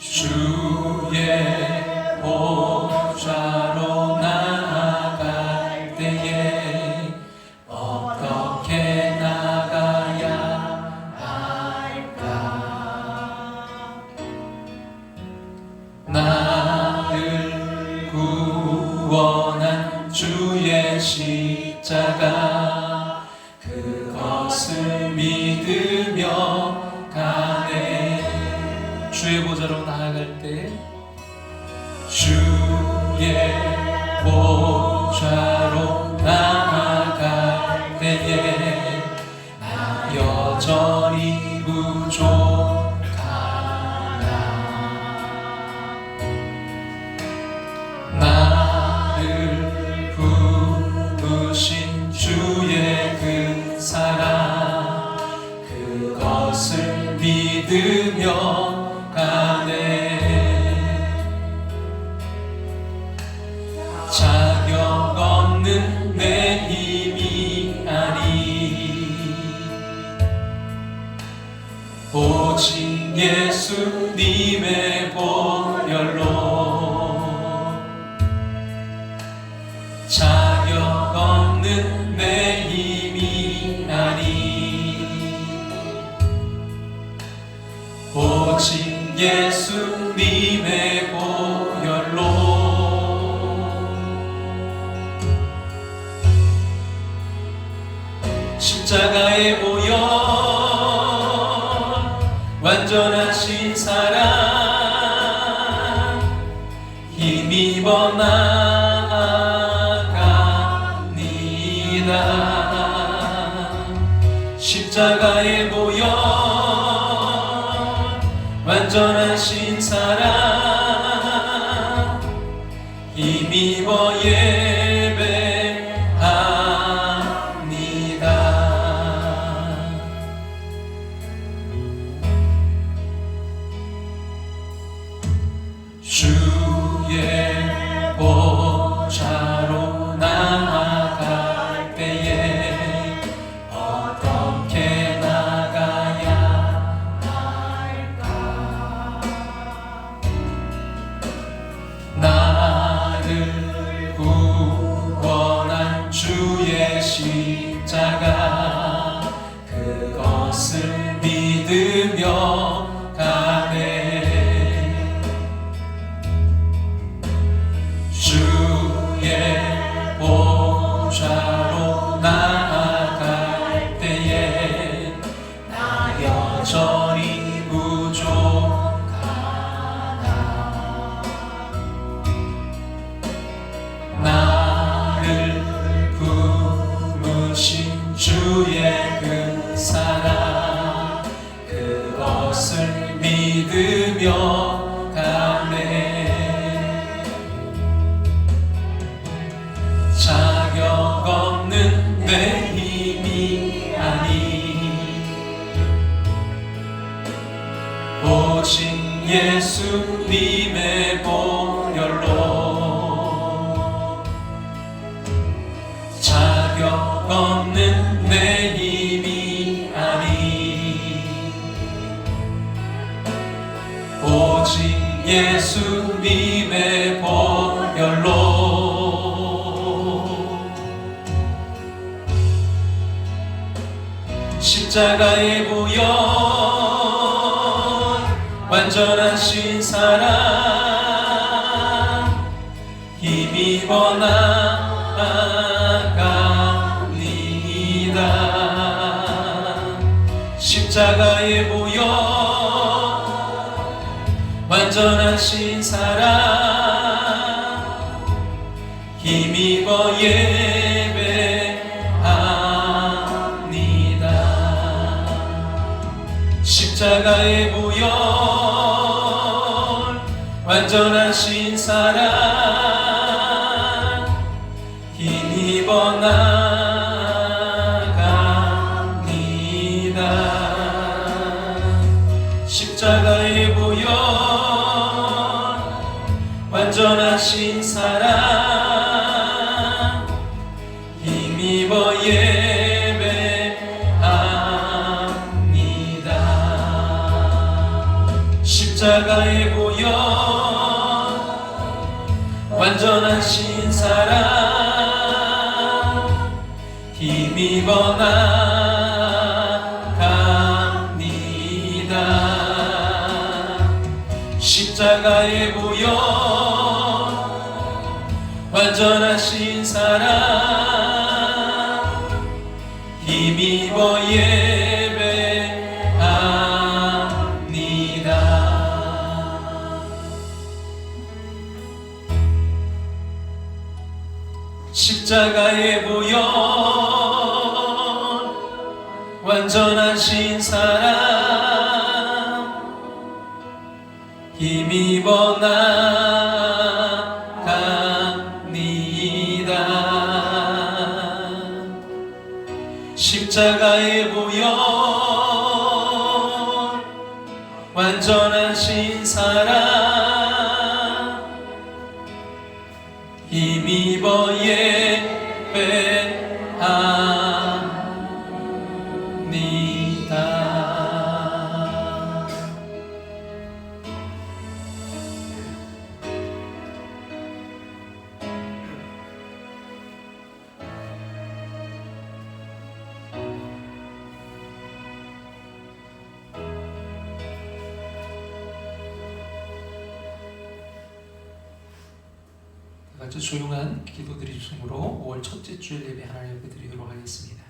주의 보좌로 나아갈 때에 어떻게 나가야 할까? 나를 구원한 주의 십자가 그것을 믿으며 가네. 주의 보좌로 나아갈 때 주의 보좌로 나아갈 때에 나 여전히 부족하나. 나를 부르신 주의 그 사랑 그것을 믿으며 가네. 자격 없는 내 힘이 아니 오직 예수님의 보혈로 자격 없는 내 힘이 아니 오직 예수님의 보혈로 십자가의 보혈 완전하신 사랑 힘입어 나아갑니다. 십자가의 보혈 완전하신 사랑 힘입어 예배합니다. 주의 보좌로 나아갈 때에 어떻게 나가야 할까? 나를 구원한 주의 십자가 그것을 믿으며 가네. 주의 보좌로 나아갈 때에 나 여전히 부족하나. 나를 부르신 주의 그 사랑 그것을 믿으며 가네. 자격 없는 내 힘이 아니 오직 예수님의 보혈로 자격 없는 내 힘이 아니 오직 예수님의 보혈로 십자가의 보혈 완전하신 사랑 힘입어 나아갑니다. 십자가의 보혈 완전하신 사랑 힘입어 예배합니다. 십자가의 보혈 완전하신 사랑 힘입어 나갑니다. 십자가의 보혈 완전하신 사랑 힘입어 예배합니다. 십자가의 십자가에 보여 완전하신 사랑 힘입어 나갑니다. 십자가에 보여 완전하신 사랑 힘입어 예배합니다. 십자가에 보여 완전하신 사랑 힘입어 나갑니다. 십자가에 보여 완전하신 사랑 힘입어 예배합니다. 같이 조용한 기도드림 중으로 5월 첫째 주일 예배 하나님 앞에 드리도록 하겠습니다.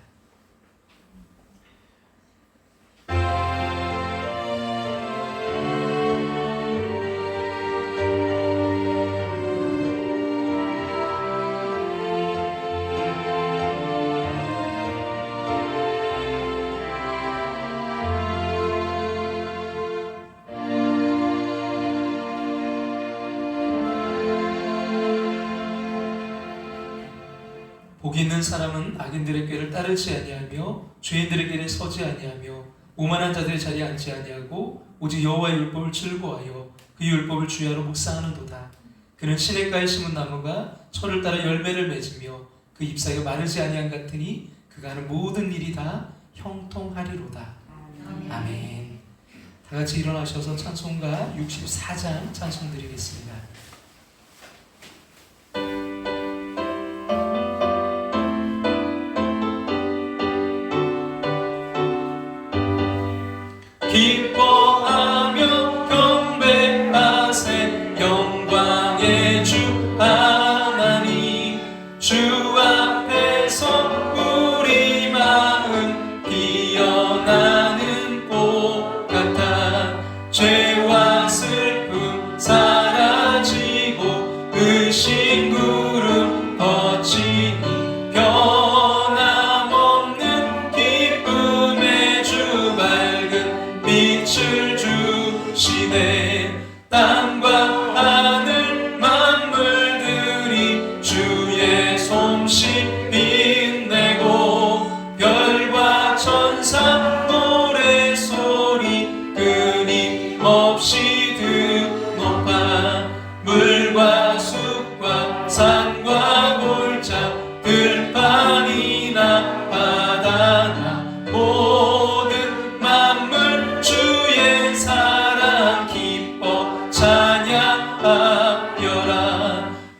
복이 있는 사람은 악인들의 꾀를 따르지 아니하며 죄인들의 길에 서지 아니하며 오만한 자들의 자리에 앉지 아니하고 오직 여호와의 율법을 즐거워하여 그 율법을 주야로 묵상하는도다. 그는 시냇가에 심은 나무가 철을 따라 열매를 맺으며 그 잎사귀가 마르지 아니한 같으니 그가 하는 모든 일이 다 형통하리로다. 아멘. 다 같이 일어나셔서 찬송가 64장 찬송 드리겠습니다. 기뻐하며 경배하세 영광의 주 하나님. 주 앞에서 우리 마음 피어나는 꽃 같아. 죄와 슬픔 사라지고 의심 구름 거치니 변함없는 기쁨의 주 밝은 빛을 주시네. 땅과 하늘 만물들이 주의 솜씨 빛내고 별과 천사 노래소리 끊임없이 드높아. 물과 숲과 산과 골짜 들판이나 바다나 모든 만물 주의 사랑 기뻐 찬양하여라.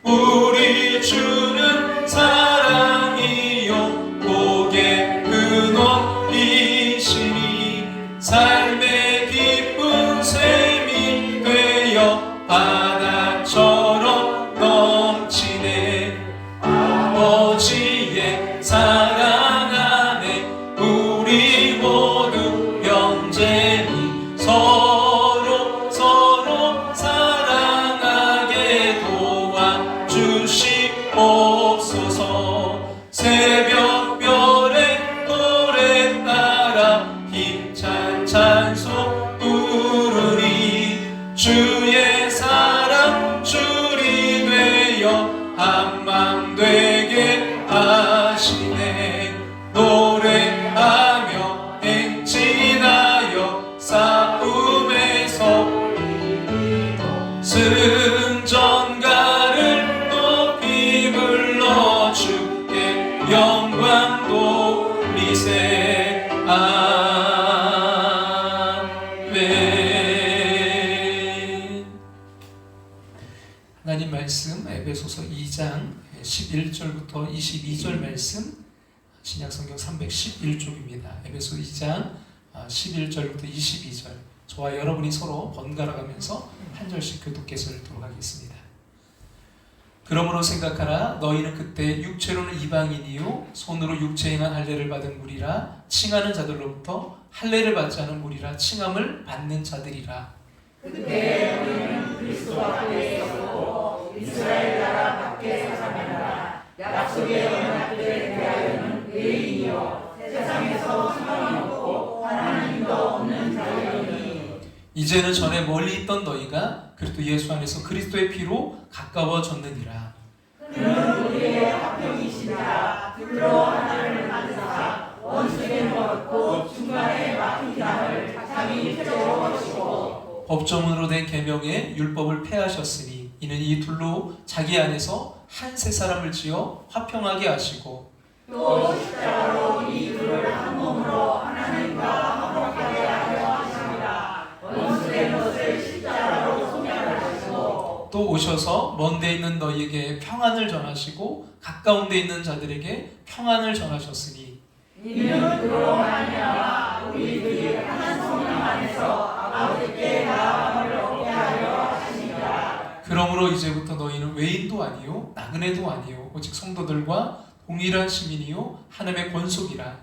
우리 주는 사랑이요 복의 근원이시니 삶의 기쁜 샘이 되어 바다처럼 넘치네. 아버지의 사랑 안에 우리 모두 형제니 서로 사랑하게 도와주시옵소서. 새벽별의 노래 따라 힘찬 찬송 부르니 주의 사랑 줄이 되어 한맘 되게 하시네. 노래하며 행진하여 싸움에서 승전가를 높이 불러 주께 영광 돌리세. 아멘. 하나님 말씀 에베소서 2장 11절부터 22절 말씀, 신약성경 311쪽입니다. 에베소 2장 11절부터 22절, 저와 여러분이 서로 번갈아 가면서 한 절씩 교독해서 읽도록 하겠습니다. 그러므로 생각하라. 너희는 그때 육체로는 이방인이요 손으로 육체 행한 할례를 받은 무리라 칭하는 자들로부터 할례를 받지 않은 무리라 칭함을 받는 자들이라. 그때 우리는 그리스도 앞에 있었고 이스라엘 나라 밖에 사람이라. 약속의 언약들에 대하여는 외인이요 세상에서 소망이 없고 하나님도 없는 자들이니. 이제는 전에 멀리 있던 너희가 그리스도 예수 안에서 그리스도의 피로 가까워졌느니라. 그는 우리의 화평이시라. 불로 하나님을 만드사 원수에게 먹었고 중간에 막힌 땅을 자기 펴로 거시고 법정으로 된 계명의 율법을 폐하셨으니 이는 이 둘로 자기 안에서 한 세 사람을 지어 화평하게 하시고 또 십자가로 이 둘을 한 몸으로 하나님과 화목하게 하려 하십니다. 원수된 것을 십자가로 소멸하시고 또 오셔서 먼 데 있는 너희에게 평안을 전하시고 가까운 데 있는 자들에게 평안을 전하셨으니 이는 그로 말미암아 우리들이 한 성령 안에서 아버지께 나아감을 얻게 하려 하십니다. 그러므로 이제부터 너희는 외인도 아니요 나그네도 아니요 오직 성도들과 동일한 시민이요 하나님의 권속이라.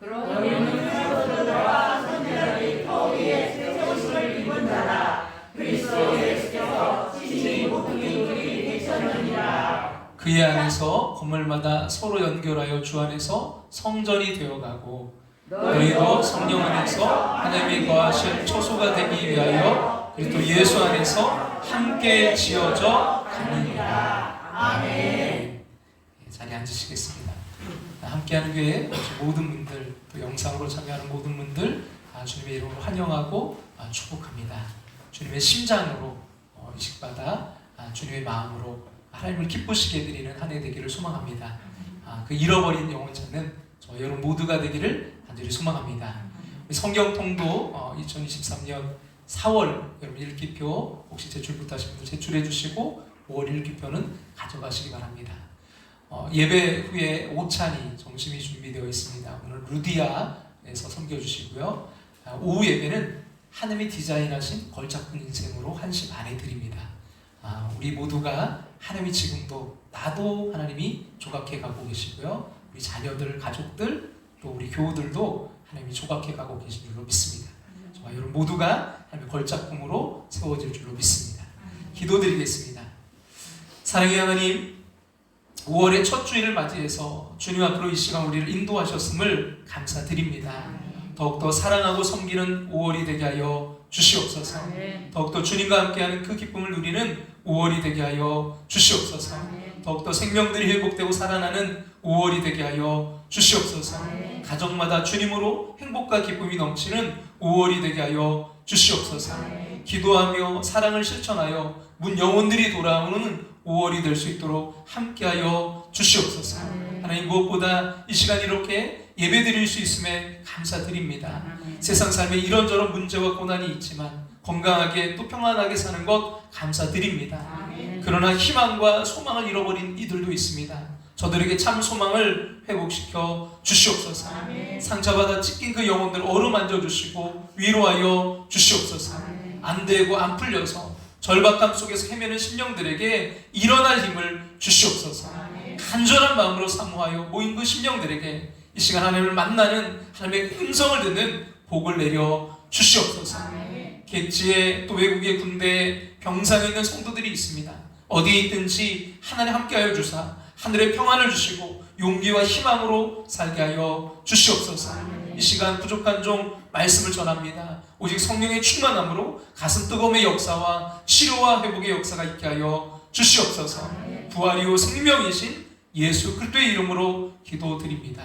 너희는 성도들과 선지자들이 터 위에 세우심을 입은 자라. 그리스도 예수께서 친히 모퉁이 돌이 되셨느니라. 그의 안에서 건물마다 서로 연결하여 주 안에서 성전이 되어가고 너희도 성령 안에서 하나님이 거하실 처소가 되기 위하여 그리스도 예수 안에서 함께 지어져 가느니라. 아멘. 자리에 앉으시겠습니다. 함께하는 교회 모든 분들, 또 영상으로 참여하는 모든 분들 주님의 이름으로 환영하고 축복합니다. 주님의 심장으로 이식받아 주님의 마음으로 하나님을 기쁘시게 드리는 한 해 되기를 소망합니다. 그 잃어버린 영혼 찾는 저와 여러분 모두가 되기를 간절히 소망합니다. 성경통도 2023년 4월 여러분 읽기표 혹시 제출 못하신 분들 제출해 주시고 5월 읽기표는 가져가시기 바랍니다. 예배 후에 오찬이 점심이 준비되어 있습니다. 오늘 루디아에서 섬겨주시고요. 오후 예배는 하나님이 디자인하신 걸작품 인생으로 1시 반에 드립니다. 우리 모두가 하나님이 지금도 나도 하나님이 조각해 가고 계시고요. 우리 자녀들, 가족들, 또 우리 교우들도 하나님이 조각해 가고 계신 줄로 믿습니다. 저와 여러분 모두가 하나님의 걸작품으로 세워질 줄로 믿습니다. 기도드리겠습니다. 사랑의 하나님, 5월의 첫 주일을 맞이해서 주님 앞으로 이 시간 우리를 인도하셨음을 감사드립니다. 더욱더 사랑하고 섬기는 5월이 되게 하여 주시옵소서. 더욱더 주님과 함께하는 그 기쁨을 누리는 5월이 되게 하여 주시옵소서. 더욱더 생명들이 회복되고 살아나는 5월이 되게 하여 주시옵소서. 가정마다 주님으로 행복과 기쁨이 넘치는 5월이 되게 하여 주시옵소서. 기도하며 사랑을 실천하여 문 영혼들이 돌아오는 5월이 될 수 있도록 함께하여 주시옵소서. 하나님, 무엇보다 이 시간 이렇게 예배드릴 수 있음에 감사드립니다. 세상 삶에 이런저런 문제와 고난이 있지만 건강하게 또 평안하게 사는 것 감사드립니다. 그러나 희망과 소망을 잃어버린 이들도 있습니다. 저들에게 참 소망을 회복시켜 주시옵소서. 상처받아 찢긴 그 영혼들 어루만져 주시고 위로하여 주시옵소서. 안 되고 안 풀려서 절박감 속에서 헤매는 심령들에게 일어날 힘을 주시옵소서. 간절한 마음으로 사모하여 모인 그 심령들에게 이 시간 하나님을 만나는 하나님의 음성을 듣는 복을 내려 주시옵소서. 객지에 또 외국의 군대에 병상에 있는 성도들이 있습니다. 어디에 있든지 하나님 함께하여 주사 하늘의 평안을 주시고 용기와 희망으로 살게 하여 주시옵소서. 이 시간 부족한 종 말씀을 전합니다. 오직 성령의 충만함으로 가슴 뜨거움의 역사와 치료와 회복의 역사가 있게 하여 주시옵소서. 부활이요 생명이신 예수 그리스도의 이름으로 기도드립니다.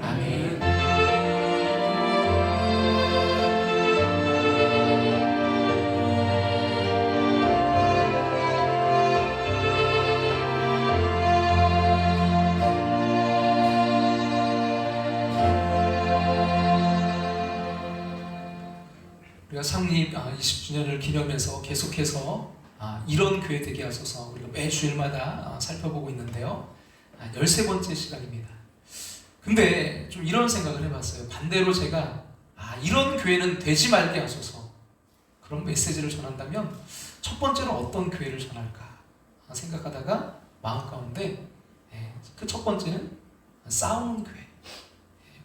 아멘. 우리가 창립 20주년을 기념해서 계속해서 이런 교회 되게 하소서 우리가 매 주일마다 살펴보고 있는데요. 13번째 시간입니다. 근데 좀 이런 생각을 해봤어요. 반대로 제가 이런 교회는 되지 말게 하소서 그런 메시지를 전한다면 첫 번째로 어떤 교회를 전할까 생각하다가 마음 가운데 그 첫 번째는 싸우는 교회,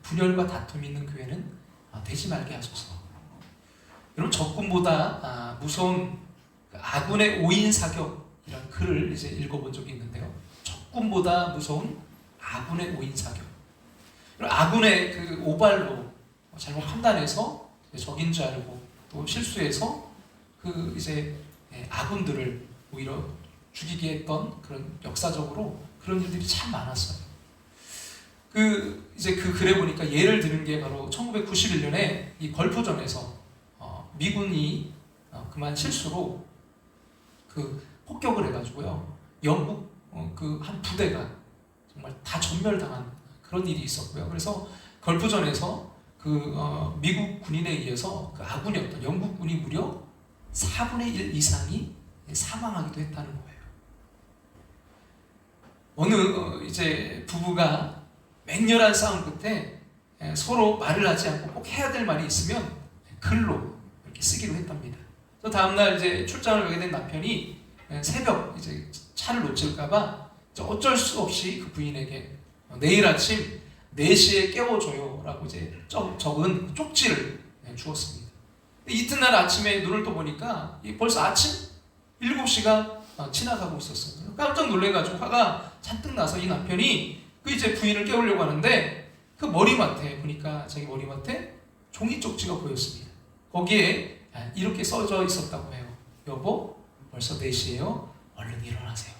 분열과 다툼이 있는 교회는 되지 말게 하소서. 여러분 적군보다 무서운 아군의 오인사격이라는 글을 이제 읽어본 적이 있는데요. 적군보다 무서운 아군의 오인사격. 아군의 그 오발로 잘못 판단해서 적인 줄 알고 또 실수해서 그 이제 아군들을 오히려 죽이게 했던 그런 역사적으로 그런 일들이 참 많았어요. 이제 그 글에 보니까 예를 드는 게 바로 1991년에 이 걸프전에서 미군이 그만 실수로 그 폭격을 해가지고요. 영국 그 한 부대가 정말 다 전멸당한 그런 일이 있었고요. 그래서 걸프전에서 미국 군인에 의해서 그 아군이었던 영국군이 무려 4분의 1 이상이 사망하기도 했다는 거예요. 어느 이제 부부가 맹렬한 싸움 끝에 서로 말을 하지 않고 꼭 해야 될 말이 있으면 글로 이렇게 쓰기로 했답니다. 그래서 다음날 이제 출장을 가게 된 남편이 새벽 이제 차를 놓칠까봐 어쩔 수 없이 그 부인에게 내일 아침 4시에 깨워줘요 라고 이제 적은 쪽지를 주었습니다. 이튿날 아침에 눈을 떠보니까 벌써 아침 7시가 지나가고 있었어요. 깜짝 놀래가지고 화가 잔뜩 나서 이 남편이 그 이제 부인을 깨우려고 하는데 그 머리맡에 보니까 자기 머리맡에 종이 쪽지가 보였습니다. 거기에 이렇게 써져 있었다고 해요. 여보, 벌써 4시예요. 얼른 일어나세요.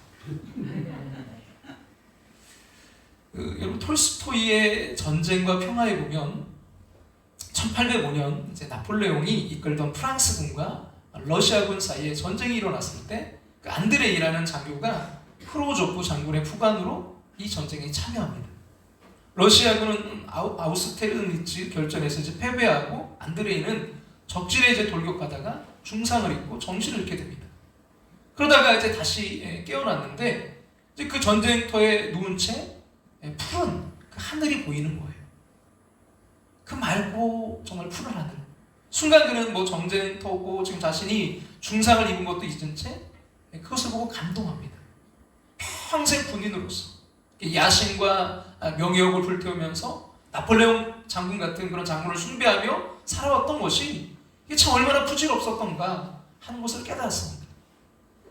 여러분 톨스토이의 전쟁과 평화에 보면 1805년 이제 나폴레옹이 이끌던 프랑스군과 러시아군 사이에 전쟁이 일어났을 때 그 안드레이라는 장교가 프로조프 장군의副관으로 이 전쟁에 참여합니다. 러시아군은 아우스테르니츠 결전에서 이제 패배하고 안드레이는 적진에 이제 돌격하다가 중상을 입고 정신을 잃게 됩니다. 그러다가 이제 다시 깨어났는데 이제 그 전쟁터에 누운 채 푸른 그 하늘이 보이는 거예요. 그 맑고 정말 푸른 하늘. 순간 그는 뭐 전쟁터고 지금 자신이 중상을 입은 것도 잊은 채 그것을 보고 감동합니다. 평생 군인으로서 야심과 명예욕을 불태우면서 나폴레옹 장군 같은 그런 장군을 숭배하며 살아왔던 것이 이게 참 얼마나 부질없었던가 하는 것을 깨달았습니다.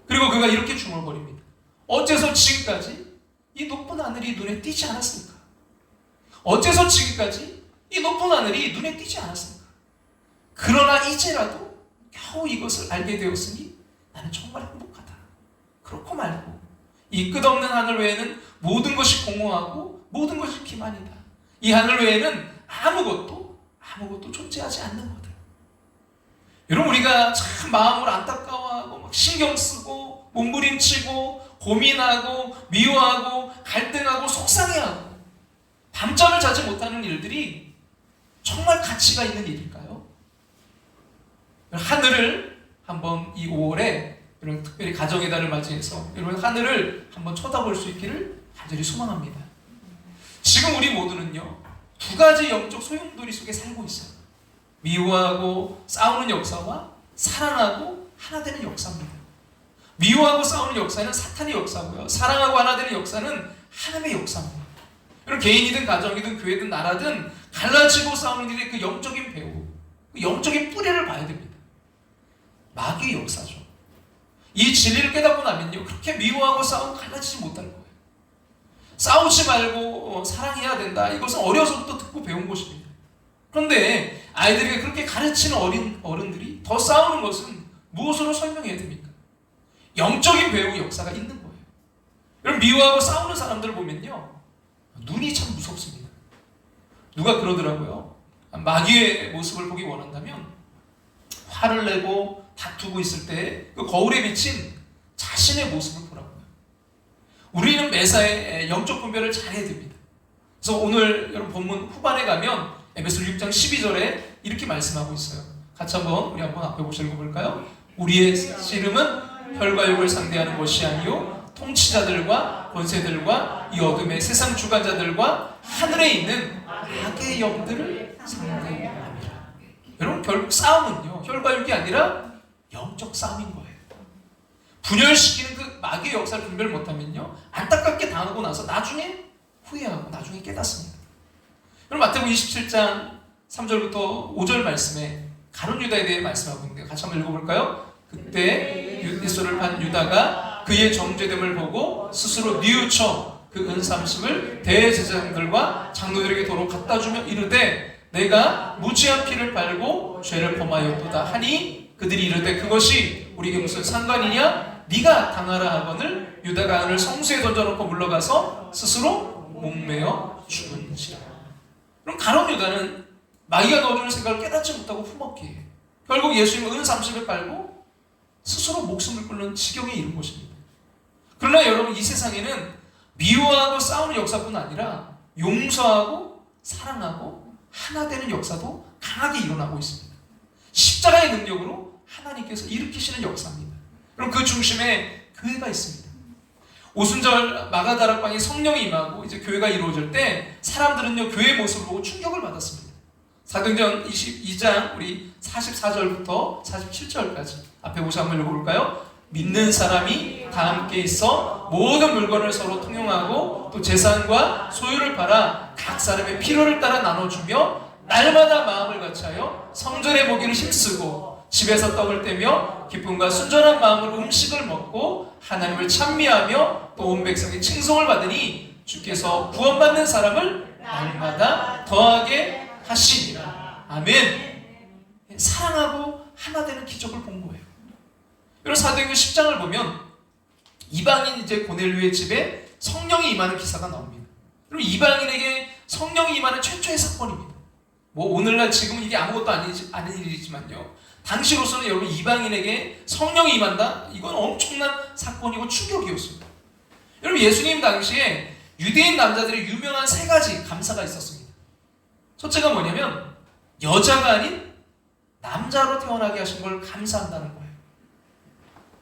그리고 그가 이렇게 중얼거립니다. 어째서 지금까지 이 높은 하늘이 눈에 띄지 않았습니까? 어째서 지금까지 이 높은 하늘이 눈에 띄지 않았습니까? 그러나 이제라도 겨우 이것을 알게 되었으니 나는 정말 행복하다. 그렇고 말고 이 끝없는 하늘 외에는 모든 것이 공허하고 모든 것이 기만이다. 이 하늘 외에는 아무것도 존재하지 않는 거다. 여러분 우리가 참 마음을 안타까워하고 막 신경 쓰고 몸부림치고 고민하고 미워하고 갈등하고 속상해하고 밤잠을 자지 못하는 일들이 정말 가치가 있는 일일까요? 하늘을 한번 이 5월에 여러분 특별히 가정의 달을 맞이해서 여러분 하늘을 한번 쳐다볼 수 있기를 간절히 소망합니다. 지금 우리 모두는요 2가지 영적 소용돌이 속에 살고 있어요. 미워하고 싸우는 역사와 사랑하고 하나 되는 역사입니다. 미워하고 싸우는 역사는 사탄의 역사고요. 사랑하고 하나 되는 역사는 하나님의 역사입니다. 여러분 개인이든 가정이든 교회든 나라든 갈라지고 싸우는 일의 그 영적인 배후, 그 영적인 뿌리를 봐야 됩니다. 마귀의 역사죠. 이 진리를 깨닫고 나면요 그렇게 미워하고 싸우고 갈라지지 못할 거예요. 싸우지 말고 사랑해야 된다. 이것은 어려서부터 듣고 배운 것입니다. 그런데 아이들에게 그렇게 가르치는 어른들이 더 싸우는 것은 무엇으로 설명해야 됩니까? 영적인 배우의 역사가 있는 거예요. 여러분 미워하고 싸우는 사람들을 보면요 눈이 참 무섭습니다. 누가 그러더라고요. 마귀의 모습을 보기 원한다면 화를 내고 다투고 있을 때 그 거울에 비친 자신의 모습을 보라고요. 우리는 매사에 영적 분별을 잘해야 됩니다. 그래서 오늘 여러분 본문 후반에 가면 에베소 6장 12절에 이렇게 말씀하고 있어요. 같이 우리 한번 앞에 보시고 읽어볼까요? 우리의 씨름은 혈과육을 상대하는 것이 아니요 통치자들과 권세들과 이 어둠의 세상 주관자들과 하늘에 있는 악의 영들을 상대함이라. 여러분, 결국 싸움은요 혈과육이 아니라 영적 싸움인 거예요. 분열시키는 그 마귀의 역사를 분별 못하면요 안타깝게 당하고 나서 나중에 후회하고 나중에 깨닫습니다. 그럼 마태복음 27장 3절부터 5절 말씀에 가룟 유다에 대해 말씀하고 있는데 같이 한번 읽어볼까요? 그때 예수를 판 유다가 그의 정죄됨을 보고 스스로 뉘우쳐 그 은삼십을 대제사장들과 장로들에게 도로 갖다 주며 이르되 내가 무지한 피를 빨고 죄를 범하였도다 하니 그들이 이르되 그것이 우리에게 무슨 상관이냐? 네가 당하라 하거늘 유다가 그를 성수에 던져놓고 물러가서 스스로 목매어 죽은지라. 그럼 가룟 유다는 마귀가 넣어주는 생각을 깨닫지 못하고 품었기에 결국 예수님은 은30을 빨고 스스로 목숨을 끊는 지경에 이른 것입니다. 그러나 여러분, 이 세상에는 미워하고 싸우는 역사뿐 아니라 용서하고 사랑하고 하나 되는 역사도 강하게 일어나고 있습니다. 십자가의 능력으로 하나님께서 일으키시는 역사입니다. 그럼 그 중심에 교회가 있습니다. 오순절 마가다락방에 성령이 임하고 이제 교회가 이루어질 때 사람들은요 교회의 모습을 보고 충격을 받았습니다. 사도행전 22장 우리 44절부터 47절까지 앞에 보시 한번 읽어볼까요? 믿는 사람이 다 함께 있어 모든 물건을 서로 통용하고 또 재산과 소유를 팔아 각 사람의 필요를 따라 나눠주며 날마다 마음을 같이하여 성전에 모기를 힘쓰고 집에서 떡을 떼며 기쁨과 순전한 마음으로 음식을 먹고 하나님을 찬미하며 또 온 백성이 칭송을 받으니 주께서 구원받는 사람을 날마다 더하게 하시니라. 아멘. 사랑하고 하나 되는 기적을 본 거예요. 여러분, 사도행전 10장을 보면 이방인 이제 고넬료의 집에 성령이 임하는 기사가 나옵니다. 그리고 이방인에게 성령이 임하는 최초의 사건입니다. 뭐 오늘날 지금은 이게 아무것도 아닌 일이지만요, 당시로서는 여러분 이방인에게 성령이 임한다? 이건 엄청난 사건이고 충격이었습니다. 여러분, 예수님 당시에 유대인 남자들의 유명한 세 가지 감사가 있었습니다. 첫째가 뭐냐면 여자가 아닌 남자로 태어나게 하신 걸 감사한다는 거예요.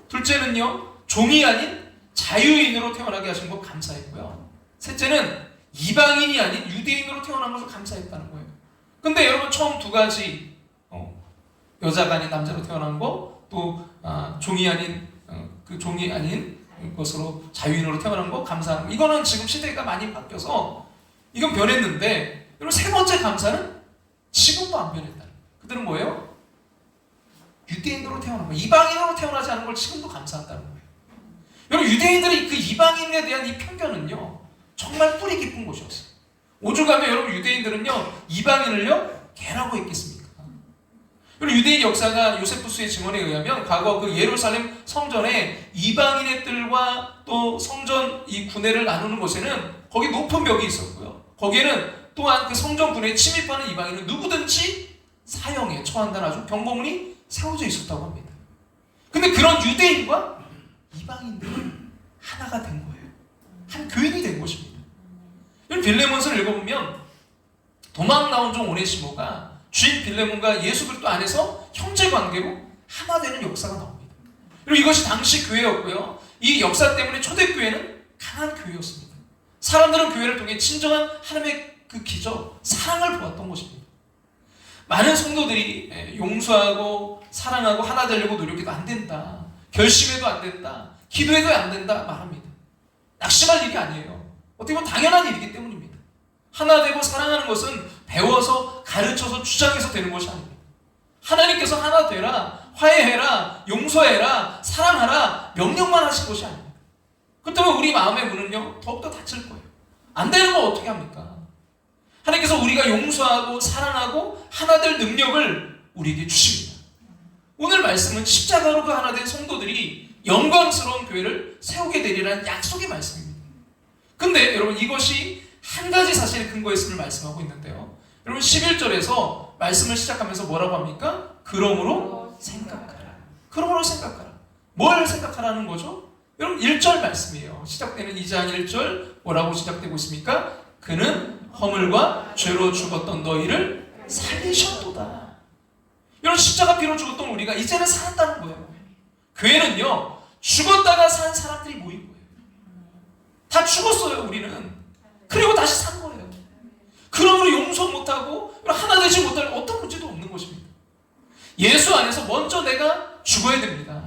둘째는요, 종이 아닌 자유인으로 태어나게 하신 걸 감사했고요. 셋째는 이방인이 아닌 유대인으로 태어난 것을 감사했다는 거예요. 근데 여러분, 처음 두 가지, 여자가 아닌 남자로 태어난 거, 또 종이 아닌 그 종이 아닌 것으로 자유인으로 태어난 거 감사하는 거, 이거는 지금 시대가 많이 바뀌어서 이건 변했는데, 여러분, 세 번째 감사는 지금도 안 변했다는 거예요. 그들은 뭐예요? 유대인으로 태어난 거, 이방인으로 태어나지 않은 걸 지금도 감사한다는 거예요. 여러분, 유대인들이 그 이방인에 대한 이 편견은요 정말 뿌리 깊은 곳이었어요. 오죽하면 여러분, 유대인들은요 이방인을요 개라고 했겠습니까? 여러분, 유대인 역사가 요세푸스의 증언에 의하면 과거 그 예루살렘 성전에 이방인의 뜰과 또 성전 이 구내를 나누는 곳에는 거기 높은 벽이 있었고요. 거기에는 또한 그 성전 구내에 침입하는 이방인은 누구든지 사형에 처한다는 아주 경고문이 세워져 있었다고 합니다. 근데 그런 유대인과 이방인들이 하나가 된 거예요. 한 교인이 된 것입니다. 빌레몬서를 읽어보면 도망 나온 종 오네시모가 주인 빌레몬과 예수 그리스도 안에서 형제 관계로 하나 되는 역사가 나옵니다. 그리고 이것이 당시 교회였고요. 이 역사 때문에 초대교회는 강한 교회였습니다. 사람들은 교회를 통해 진정한 하나님의 그 기적, 사랑을 보았던 것입니다. 많은 성도들이 용서하고 사랑하고 하나 되려고 노력해도 안 된다, 결심해도 안 된다, 기도해도 안 된다 말합니다. 낙심할 일이 아니에요. 어떻게 보면 당연한 일이기 때문입니다. 하나 되고 사랑하는 것은 배워서 가르쳐서 주장해서 되는 것이 아닙니다. 하나님께서 하나 되라, 화해해라, 용서해라, 사랑하라 명령만 하신 것이 아닙니다. 그렇다면 우리 마음의 문은요 더욱더 닫힐 거예요. 안 되는 거 어떻게 합니까? 하나님께서 우리가 용서하고 사랑하고 하나 될 능력을 우리에게 주십니다. 오늘 말씀은 십자가로 그 하나 된 성도들이 영광스러운 교회를 세우게 되리라는 약속의 말씀입니다. 근데 여러분, 이것이 한 가지 사실에 근거했음을 말씀하고 있는데요. 여러분, 11절에서 말씀을 시작하면서 뭐라고 합니까? 그러므로 생각하라. 그러므로 생각하라. 뭘 생각하라는 거죠? 여러분, 1절 말씀이에요. 시작되는 2장 1절 뭐라고 시작되고 있습니까? 그는 허물과 죄로 죽었던 너희를 살리셨도다. 여러분, 십자가 피로 죽었던 우리가 이제는 살았다는 거예요. 교회는요 죽다가 산 사람들이 모인 거예요. 다 죽었어요, 우리는. 그리고 다시 산 거예요. 그러므로 용서 못하고 하나 되지 못할 어떤 문제도 없는 것입니다. 예수 안에서 먼저 내가 죽어야 됩니다.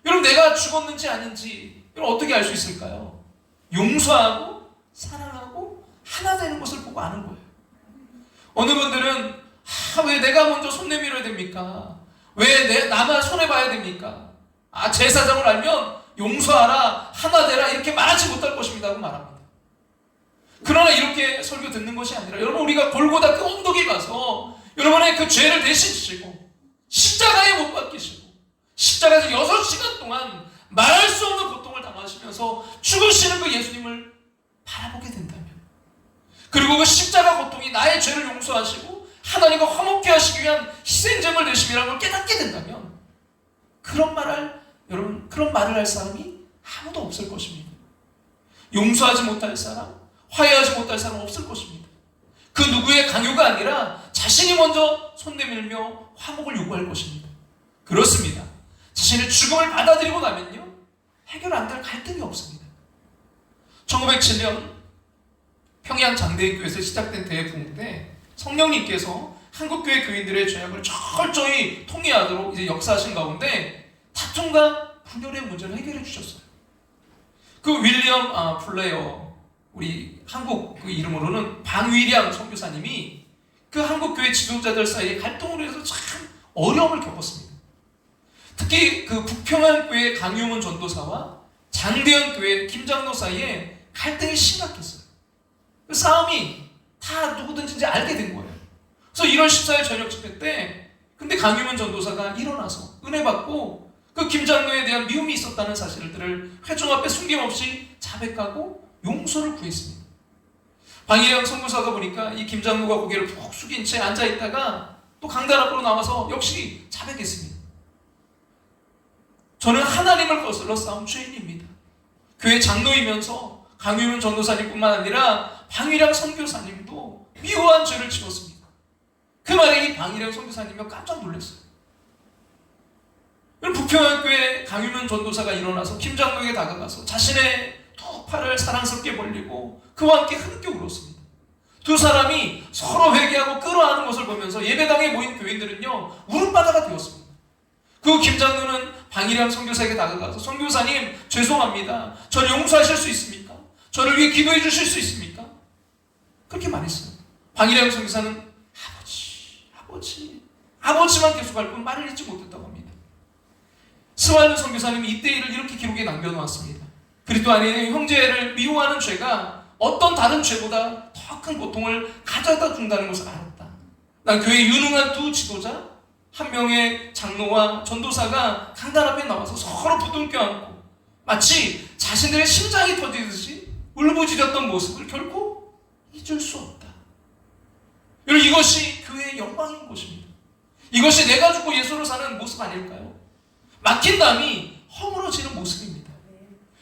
여러분, 내가 죽었는지 아닌지 여러분 어떻게 알 수 있을까요? 용서하고 사랑하고 하나 되는 것을 보고 아는 거예요. 어느 분들은 왜 내가 먼저 손 내밀어야 됩니까? 왜 나만 손해봐야 됩니까? 제사장을 알면 용서하라, 하나 되라 이렇게 말하지 못할 것입니다 하고 말합니다. 그러나 이렇게 설교 듣는 것이 아니라 여러분, 우리가 골고다 그 언덕에 가서 여러분의 그 죄를 대신 지시고 십자가에 못 박히시고 십자가에서 6시간 동안 말할 수 없는 고통을 당하시면서 죽으시는 그 예수님을 바라보게 된다면, 그리고 그 십자가 고통이 나의 죄를 용서하시고 하나님과 화목케 하시기 위한 희생제물 되심이라는 걸 깨닫게 된다면 그런 말을 할 사람이 아무도 없을 것입니다. 용서하지 못할 사람, 화해하지 못할 사람 없을 것입니다. 그 누구의 강요가 아니라 자신이 먼저 손 내밀며 화목을 요구할 것입니다. 그렇습니다. 자신의 죽음을 받아들이고 나면요, 해결 안 될 갈등이 없습니다. 1907년 평양 장대교회에서 시작된 대회부흥 때 성령님께서 한국교회 교인들의 죄악을 철저히 통일하도록 이제 역사하신 가운데 다툼과 분열의 문제를 해결해 주셨어요. 그 윌리엄 플레어, 우리 한국 그 이름으로는 방위량 선교사님이 그 한국교회 지도자들 사이에 갈등으로 해서 참 어려움을 겪었습니다. 특히 그 북평양교회 강유문 전도사와 장대현교회 김장로 사이에 갈등이 심각했어요. 그 싸움이 다 누구든지 이제 알게 된 거예요. 그래서 1월 14일 저녁 집회 때 근데 강유문 전도사가 일어나서 은혜 받고 그 김장로에 대한 미움이 있었다는 사실들을 회중 앞에 숨김없이 자백하고 용서를 구했습니다. 방일영 선교사가 보니까 이 김장로가 고개를 푹 숙인 채 앉아있다가 또 강단 앞으로 나와서 역시 자백했습니다. 저는 하나님을 거슬러 싸운 죄인입니다. 교회 장로이면서 강유문 전도사님뿐만 아니라 방일영 선교사님도 미워한 죄를 지었습니다. 그 말에 이 방일영 선교사님이 깜짝 놀랐어요. 북평양교회 강유문 전도사가 일어나서 김장로에게 다가가서 자신의 두 팔을 사랑스럽게 벌리고 그와 함께 함께 울었습니다. 두 사람이 서로 회개하고 끌어안는 것을 보면서 예배당에 모인 교인들은요, 울음바다가 되었습니다. 그 김장로는 방일영 선교사에게 다가가서 선교사님 죄송합니다. 저를 용서하실 수 있습니까? 저를 위해 기도해 주실 수 있습니까? 그렇게 말했어요. 방일영 선교사는 아버지만 계속할 뿐 말을 잊지 못했다고 합니다. 스왈른 선교사님이 이때 일을 이렇게 기록에 남겨놓았습니다. 그리스도 안에 있는 형제를 미워하는 죄가 어떤 다른 죄보다 더 큰 고통을 가져다 준다는 것을 알았다. 난 교회의 유능한 두 지도자, 한 명의 장로와 전도사가 강단 앞에 나와서 서로 부둥켜 안고 마치 자신들의 심장이 터지듯이 울부짖었던 모습을 결코 잊을 수 없다. 여러분, 이것이 교회의 영광인 것입니다. 이것이 내가 죽고 예수로 사는 모습 아닐까요? 막힌 담이 허물어지는 모습입니다.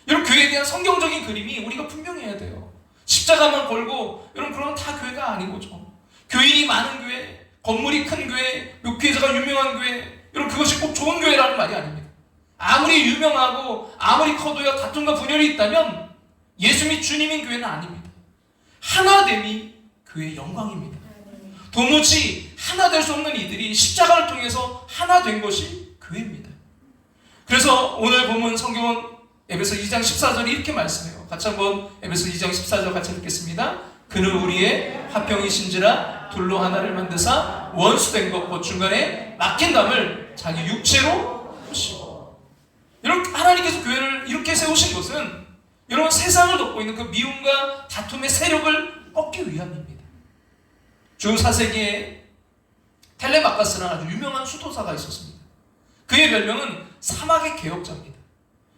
여러분, 교회에 대한 성경적인 그림이 우리가 분명해야 돼요. 십자가만 걸고 여러분 그러면 다 교회가 아닌 거죠. 교인이 많은 교회, 건물이 큰 교회, 목회자가 유명한 교회, 여러분 그것이 꼭 좋은 교회라는 말이 아닙니다. 아무리 유명하고 아무리 커도요 다툼과 분열이 있다면 예수님이 주님인 교회는 아닙니다. 하나됨이 교회의 영광입니다. 도무지 하나 될 수 없는 이들이 십자가를 통해서 하나 된 것이 교회입니다. 그래서 오늘 본문 성경은 에베소 2장 14절이 이렇게 말씀해요. 같이 한번 에베소 2장 14절 같이 읽겠습니다. 그는 우리의 화평이신지라 둘로 하나를 만드사 원수된 것 곧 중간에 막힌 담을 자기 육체로 푸시고. 여러분, 하나님께서 교회를 이렇게 세우신 것은 여러분 세상을 덮고 있는 그 미움과 다툼의 세력을 꺾기 위함입니다. 주 4세기에 텔레마카스라는 아주 유명한 수도사가 있었습니다. 그의 별명은 사막의 개혁자입니다.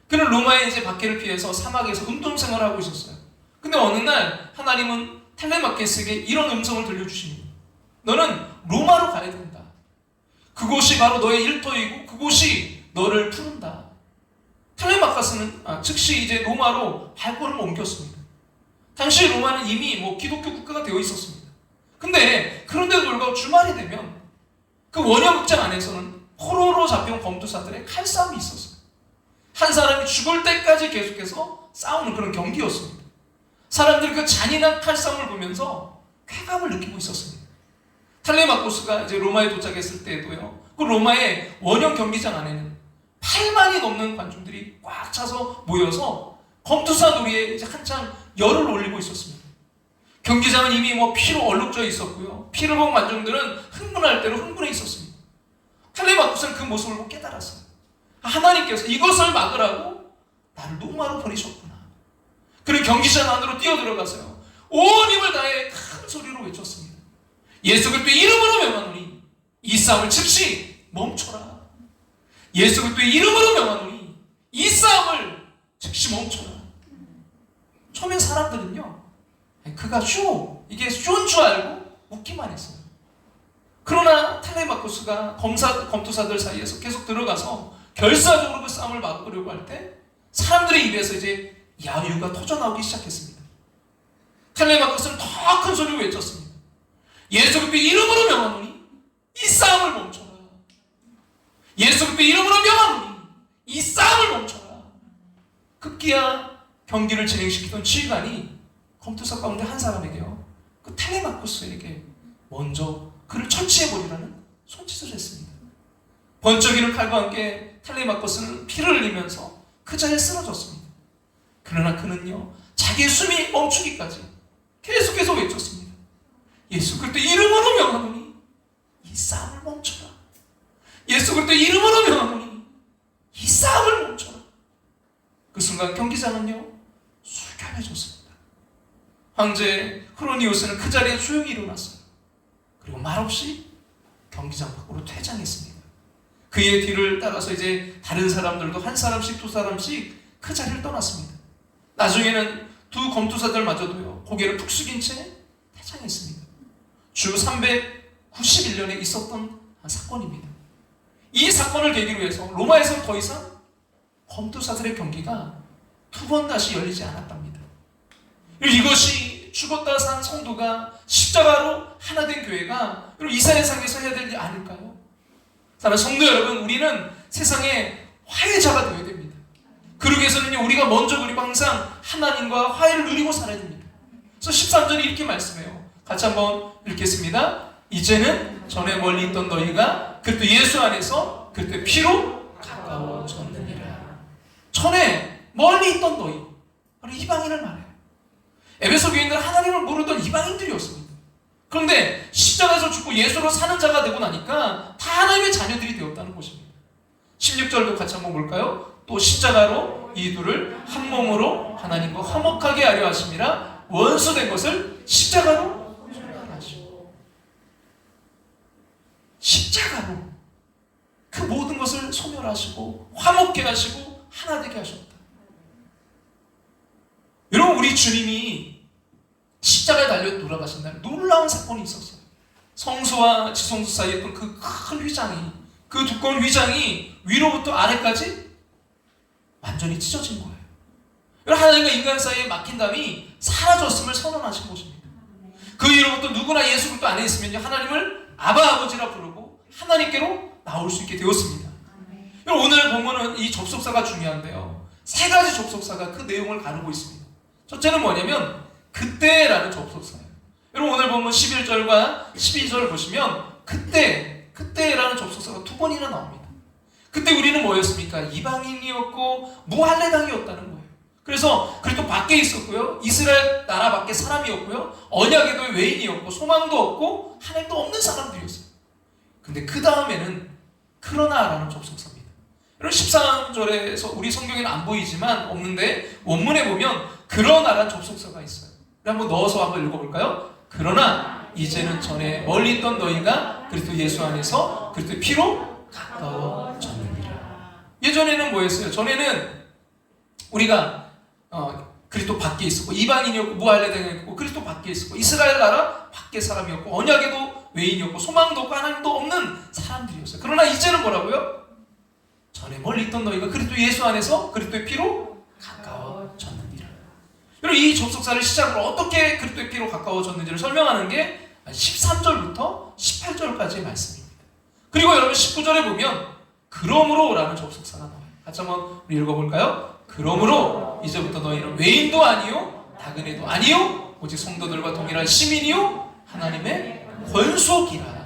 그는 로마의 이제 박해를 피해서 사막에서 운동생활을 하고 있었어요. 근데 어느 날 하나님은 텔레마케스에게 이런 음성을 들려주십니다. 너는 로마로 가야 된다. 그곳이 바로 너의 일터이고 그곳이 너를 부른다. 텔레마카스는 즉시 이제 로마로 발걸음을 옮겼습니다. 당시 로마는 이미 기독교 국가가 되어 있었습니다. 근데 그런데도 불구하고 주말이 되면 그 원형극장 안에서는 포로로 잡혀온 검투사들의 칼싸움이 있었어요. 한 사람이 죽을 때까지 계속해서 싸우는 그런 경기였습니다. 사람들이 그 잔인한 칼싸움을 보면서 쾌감을 느끼고 있었습니다. 텔레마코스가 이제 로마에 도착했을 때에도요, 그 로마의 원형 경기장 안에는 8만이 넘는 관중들이 꽉 차서 모여서 검투사 놀이에 이제 한창 열을 올리고 있었습니다. 경기장은 이미 피로 얼룩져 있었고요. 피를 본 관중들은 흥분할 대로 흥분해 있었습니다. 텔레마코스는 그 모습을 보고 깨달았어요. 하나님께서 이것을 막으라고 나를 로마로 보내셨구나. 그리고 경기장 안으로 뛰어들어가서요, 온 힘을 다해 큰 소리로 외쳤습니다. 예수 그리스도의 이름으로 명하노니 이 싸움을 즉시 멈춰라. 예수 그리스도의 이름으로 명하노니 이 싸움을 즉시 멈춰라. 처음엔 사람들은요, 그가 이게 쇼인 줄 알고 웃기만 했어요. 그러나 텔레마코스가 검투사들 사이에서 계속 들어가서 결사적으로 그 싸움을 막으려고 할 때 사람들의 입에서 이제 야유가 터져나오기 시작했습니다. 텔레마코스는 더 큰 소리로 외쳤습니다. 예수 그리스도의 이름으로 명하노니 이 싸움을 멈춰라. 예수 그리스도의 이름으로 명하노니 이 싸움을 멈춰라. 급기야 경기를 진행시키던 지휘관이 검투사 가운데 한 사람에게요, 그 텔레마코스에게 먼저 그를 처치해버리라는 손짓을 했습니다. 번쩍이는 칼과 함께 텔레마코스는 피를 흘리면서 그 자리에 쓰러졌습니다. 그러나 그는요, 자기의 숨이 멈추기까지 계속해서 외쳤습니다. 예수 그리스도의 이름으로 명하노니 이 싸움을 멈춰라. 예수 그리스도의 이름으로 명하노니 이 싸움을 멈춰라. 그 순간 경기장은요, 술결해졌습니다. 황제 흐로니우스는 그 자리에 조용히 일어났어요. 그리고 말없이 경기장 밖으로 퇴장했습니다. 그의 뒤를 따라서 이제 다른 사람들도 한 사람씩 두 사람씩 그 자리를 떠났습니다. 나중에는 두 검투사들마저도요, 고개를 푹 숙인 채 퇴장했습니다. 주 391년에 있었던 사건입니다. 이 사건을 계기로 해서 로마에서 더 이상 검투사들의 경기가 두 번 다시 열리지 않았답니다. 이것이 죽었다 산 성도가 십자가로 하나 된 교회가 이 세상에서 해야 될 일 아닐까요? 사랑하는 성도 여러분, 우리는 세상의 화해자가 되어야 됩니다. 그러기 위해서는요, 우리가 먼저 그리고 항상 하나님과 화해를 누리고 살아야 됩니다. 그래서 13절이 이렇게 말씀해요. 같이 한번 읽겠습니다. 이제는 전에 멀리 있던 너희가 그리스도 예수 안에서 그리스도의 피로 가까워졌느니라. 전에 멀리 있던 너희, 바로 이방인을 말해요. 에베소 교인들은 하나님을 모르던 이방인들이었습니다. 그런데 십자가에서 죽고 예수로 사는 자가 되고 나니까 다 하나님의 자녀들이 되었다는 것입니다. 16절도 같이 한번 볼까요? 또 십자가로 이 둘을 한 몸으로 하나님과 화목하게 하려 하심이라. 원수된 것을 십자가로 소멸하시고, 십자가로 그 모든 것을 소멸하시고 화목케 하시고 하나 되게 하셨다. 여러분, 우리 주님이 십자가에 달려 돌아가신 날 놀라운 사건이 있었어요. 성소와 지성소 사이에 있던 그 큰 휘장이, 그 두꺼운 휘장이 위로부터 아래까지 완전히 찢어진 거예요. 여러분, 하나님과 인간 사이에 막힌 담이 사라졌음을 선언하신 것입니다. 그 이후로부터 누구나 예수 그리스도 안에 있으면 하나님을 아바 아버지라 부르고 하나님께로 나올 수 있게 되었습니다. 여러분, 오늘 보면은 이 접속사가 중요한데요, 세 가지 접속사가 그 내용을 가르고 있습니다. 첫째는 뭐냐면 그때라는 접속사예요. 여러분, 오늘 보면 11절과 12절 보시면 그때라는 접속사가 두 번이나 나옵니다. 그때 우리는 뭐였습니까? 이방인이었고 무할례당이었다는 거예요. 그래서 그리스도 밖에 있었고요, 이스라엘 나라 밖에 사람이었고요, 언약에도 외인이었고 소망도 없고 하나님도 없는 사람들이었어요. 근데 그 다음에는 그러나라는 접속사입니다. 여러분, 13절에서 우리 성경에는 안 보이지만 없는데 원문에 보면 그러나라는 접속사가 있어요. 한번 넣어서 한번 읽어볼까요? 그러나 이제는 전에 멀리 있던 너희가 그리스도 예수 안에서 그리스도의 피로 가까워졌느니라. 예전에는 뭐였어요? 전에는 우리가 그리스도 밖에 있었고 이방인이었고 무할례당이었고 그리스도 밖에 있었고 이스라엘 나라 밖에 사람이었고 언약에도 외인이었고 소망도 없고 하나님도 없는 사람들이었어요. 그러나 이제는 뭐라고요? 전에 멀리 있던 너희가 그리스도 예수 안에서 그리스도의 피로 가까워졌느니라. 여러분, 이 접속사를 시작으로 어떻게 그리스도의 피로 가까워졌는지를 설명하는 게 13절부터 18절까지의 말씀입니다. 그리고 여러분 19절에 보면 그러므로 라는 접속사가 나와요. 같이 한번 우리 읽어볼까요? 그러므로 이제부터 너희는 외인도 아니요 나그네도 아니요 오직 성도들과 동일한 시민이요 하나님의 권속이라.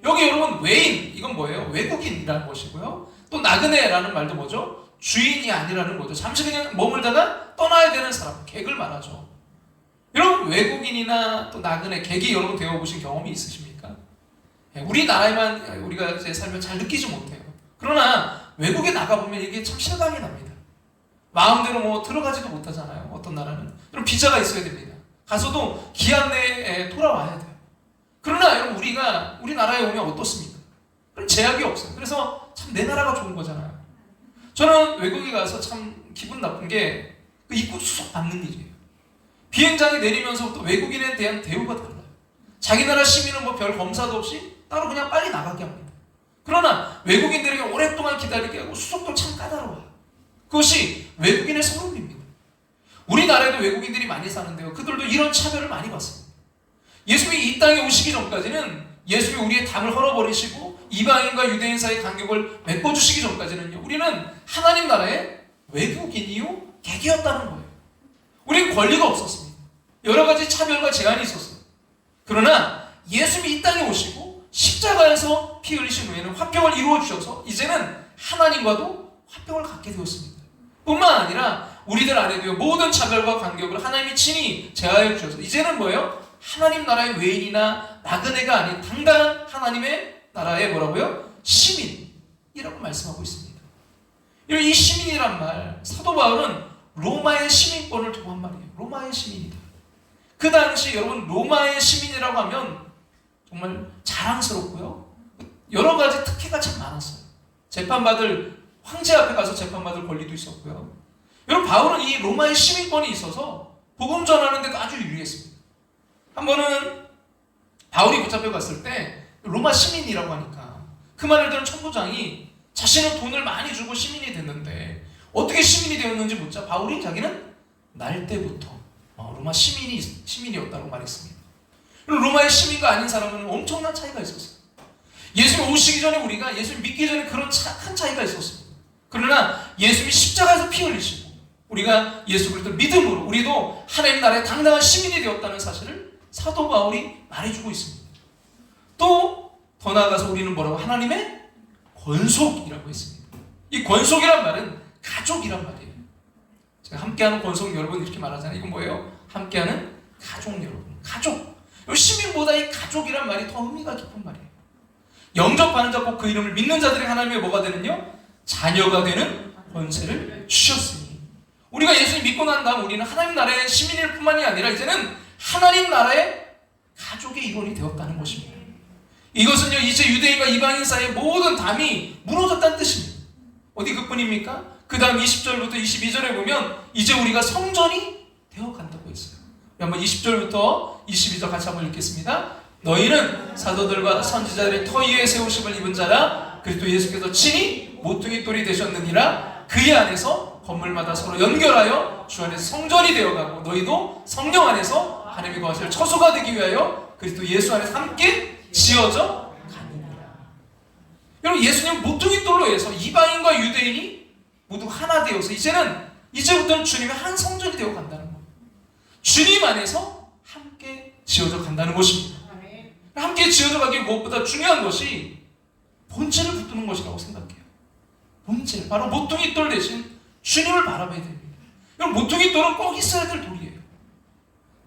여기 여러분 외인 이건 뭐예요? 외국인이라는 것이고요. 또 나그네라는 말도 뭐죠? 주인이 아니라는 거죠. 잠시 그냥 머물다가 떠나야 되는 사람, 객을 말하죠. 여러분 외국인이나 또 나그네, 객이 여러분 되어보신 경험이 있으십니까? 우리나라에만 우리가 이제 살면 잘 느끼지 못해요. 그러나 외국에 나가보면 이게 참 실감이 납니다. 마음대로 뭐 들어가지도 못하잖아요. 어떤 나라는. 그럼 비자가 있어야 됩니다. 가서도 기한 내에 돌아와야 돼요. 그러나 여러분 우리나라에 오면 어떻습니까? 그럼 제약이 없어요. 그래서 참 내 나라가 좋은 거잖아요. 저는 외국에 가서 참 기분 나쁜 게 그 입국 수속 받는 일이에요. 비행장에 내리면서부터 외국인에 대한 대우가 달라요. 자기 나라 시민은 뭐 별 검사도 없이 따로 그냥 빨리 나가게 합니다. 그러나 외국인들에게 오랫동안 기다리게 하고 수속도 참 까다로워요. 그것이 외국인의 서름입니다. 우리나라에도 외국인들이 많이 사는데요. 그들도 이런 차별을 많이 받습니다. 예수님이 이 땅에 오시기 전까지는 예수님이 우리의 담을 헐어버리시고 이방인과 유대인 사이의 간격을 메꿔주시기 전까지는요. 우리는 하나님 나라의 외국인이요 객이었다는 거예요. 우리는 권리가 없었습니다. 여러 가지 차별과 제한이 있었어요. 그러나 예수님이 이 땅에 오시고 십자가에서 피 흘리신 후에는 화평을 이루어 주셔서 이제는 하나님과도 화평을 갖게 되었습니다. 뿐만 아니라 우리들 안에도요 모든 차별과 간격을 하나님이 친히 제하여 주셔서 이제는 뭐예요? 하나님 나라의 외인이나 나그네가 아닌 당당한 하나님의 나라의 뭐라고요? 시민이라고 말씀하고 있습니다. 이 시민이란 말, 사도 바울은 로마의 시민권을 두고 한 말이에요. 로마의 시민이다. 그 당시 여러분 로마의 시민이라고 하면 정말 자랑스럽고요. 여러 가지 특혜가 참 많았어요. 재판받을 황제 앞에 가서 재판받을 권리도 있었고요. 여러분 바울은 이 로마의 시민권이 있어서 복음 전하는 데도 아주 유리했습니다. 한 번은 바울이 붙잡혀 갔을 때 로마 시민이라고 하니까 그 말을 들은 천부장이 자신은 돈을 많이 주고 시민이 됐는데 어떻게 시민이 되었는지 묻자 바울이 자기는 날 때부터 로마 시민이었다고 말했습니다. 로마의 시민과 아닌 사람은 엄청난 차이가 있었어요. 예수님 오시기 전에 우리가 예수님 믿기 전에 그런 큰 차이가 있었습니다. 그러나 예수님이 십자가에서 피 흘리시고 우리가 예수 그리스도를 믿음으로 우리도 하나님 나라의 당당한 시민이 되었다는 사실을 사도 바울이 말해주고 있습니다. 또 더 나아가서 우리는 뭐라고? 하나님의 권속이라고 했습니다. 이 권속이란 말은 가족이란 말이에요. 제가 함께하는 권속 여러분 이렇게 말하잖아요. 이건 뭐예요? 함께하는 가족 여러분. 가족. 시민보다 이 가족이란 말이 더 의미가 깊은 말이에요. 영접하는 자 꼭 그 이름을 믿는 자들이 하나님의 뭐가 되는요? 자녀가 되는 권세를 주셨으니 우리가 예수님 믿고 난 다음 우리는 하나님 나라의 시민일 뿐만이 아니라 이제는 하나님 나라의 가족의 일원이 되었다는 것입니다. 이것은요 이제 유대인과 이방인 사이의 모든 담이 무너졌다는 뜻입니다. 어디 그뿐입니까? 그 다음 20절부터 22절에 보면 이제 우리가 성전이 되어간다고 했어요. 한번 20절부터 22절 같이 한번 읽겠습니다. 너희는 사도들과 선지자들의 터 위에 세우심을 입은 자라 그리스도 예수께서 친히 모퉁이 돌이 되셨느니라. 그의 안에서 건물마다 서로 연결하여 주 안에서 성전이 되어가고 너희도 성령 안에서 하나님이 거하실 처소가 되기 위하여 그리스도 예수 안에서 함께 지어져 가느니라. 여러분 예수님 모퉁이 돌로 해서 이방인과 유대인이 모두 하나 되어서 이제부터는 주님의 한 성전이 되어 간다는 거예요. 주님 안에서 함께 지어져 간다는 것입니다. 함께 지어져 가기 무엇보다 중요한 것이 본체를 붙드는 것이라고 생각해요. 본체, 바로 모퉁이 돌 대신 주님을 바라봐야 됩니다. 여러분 모퉁이 돌은 꼭 있어야 될 돌이에요.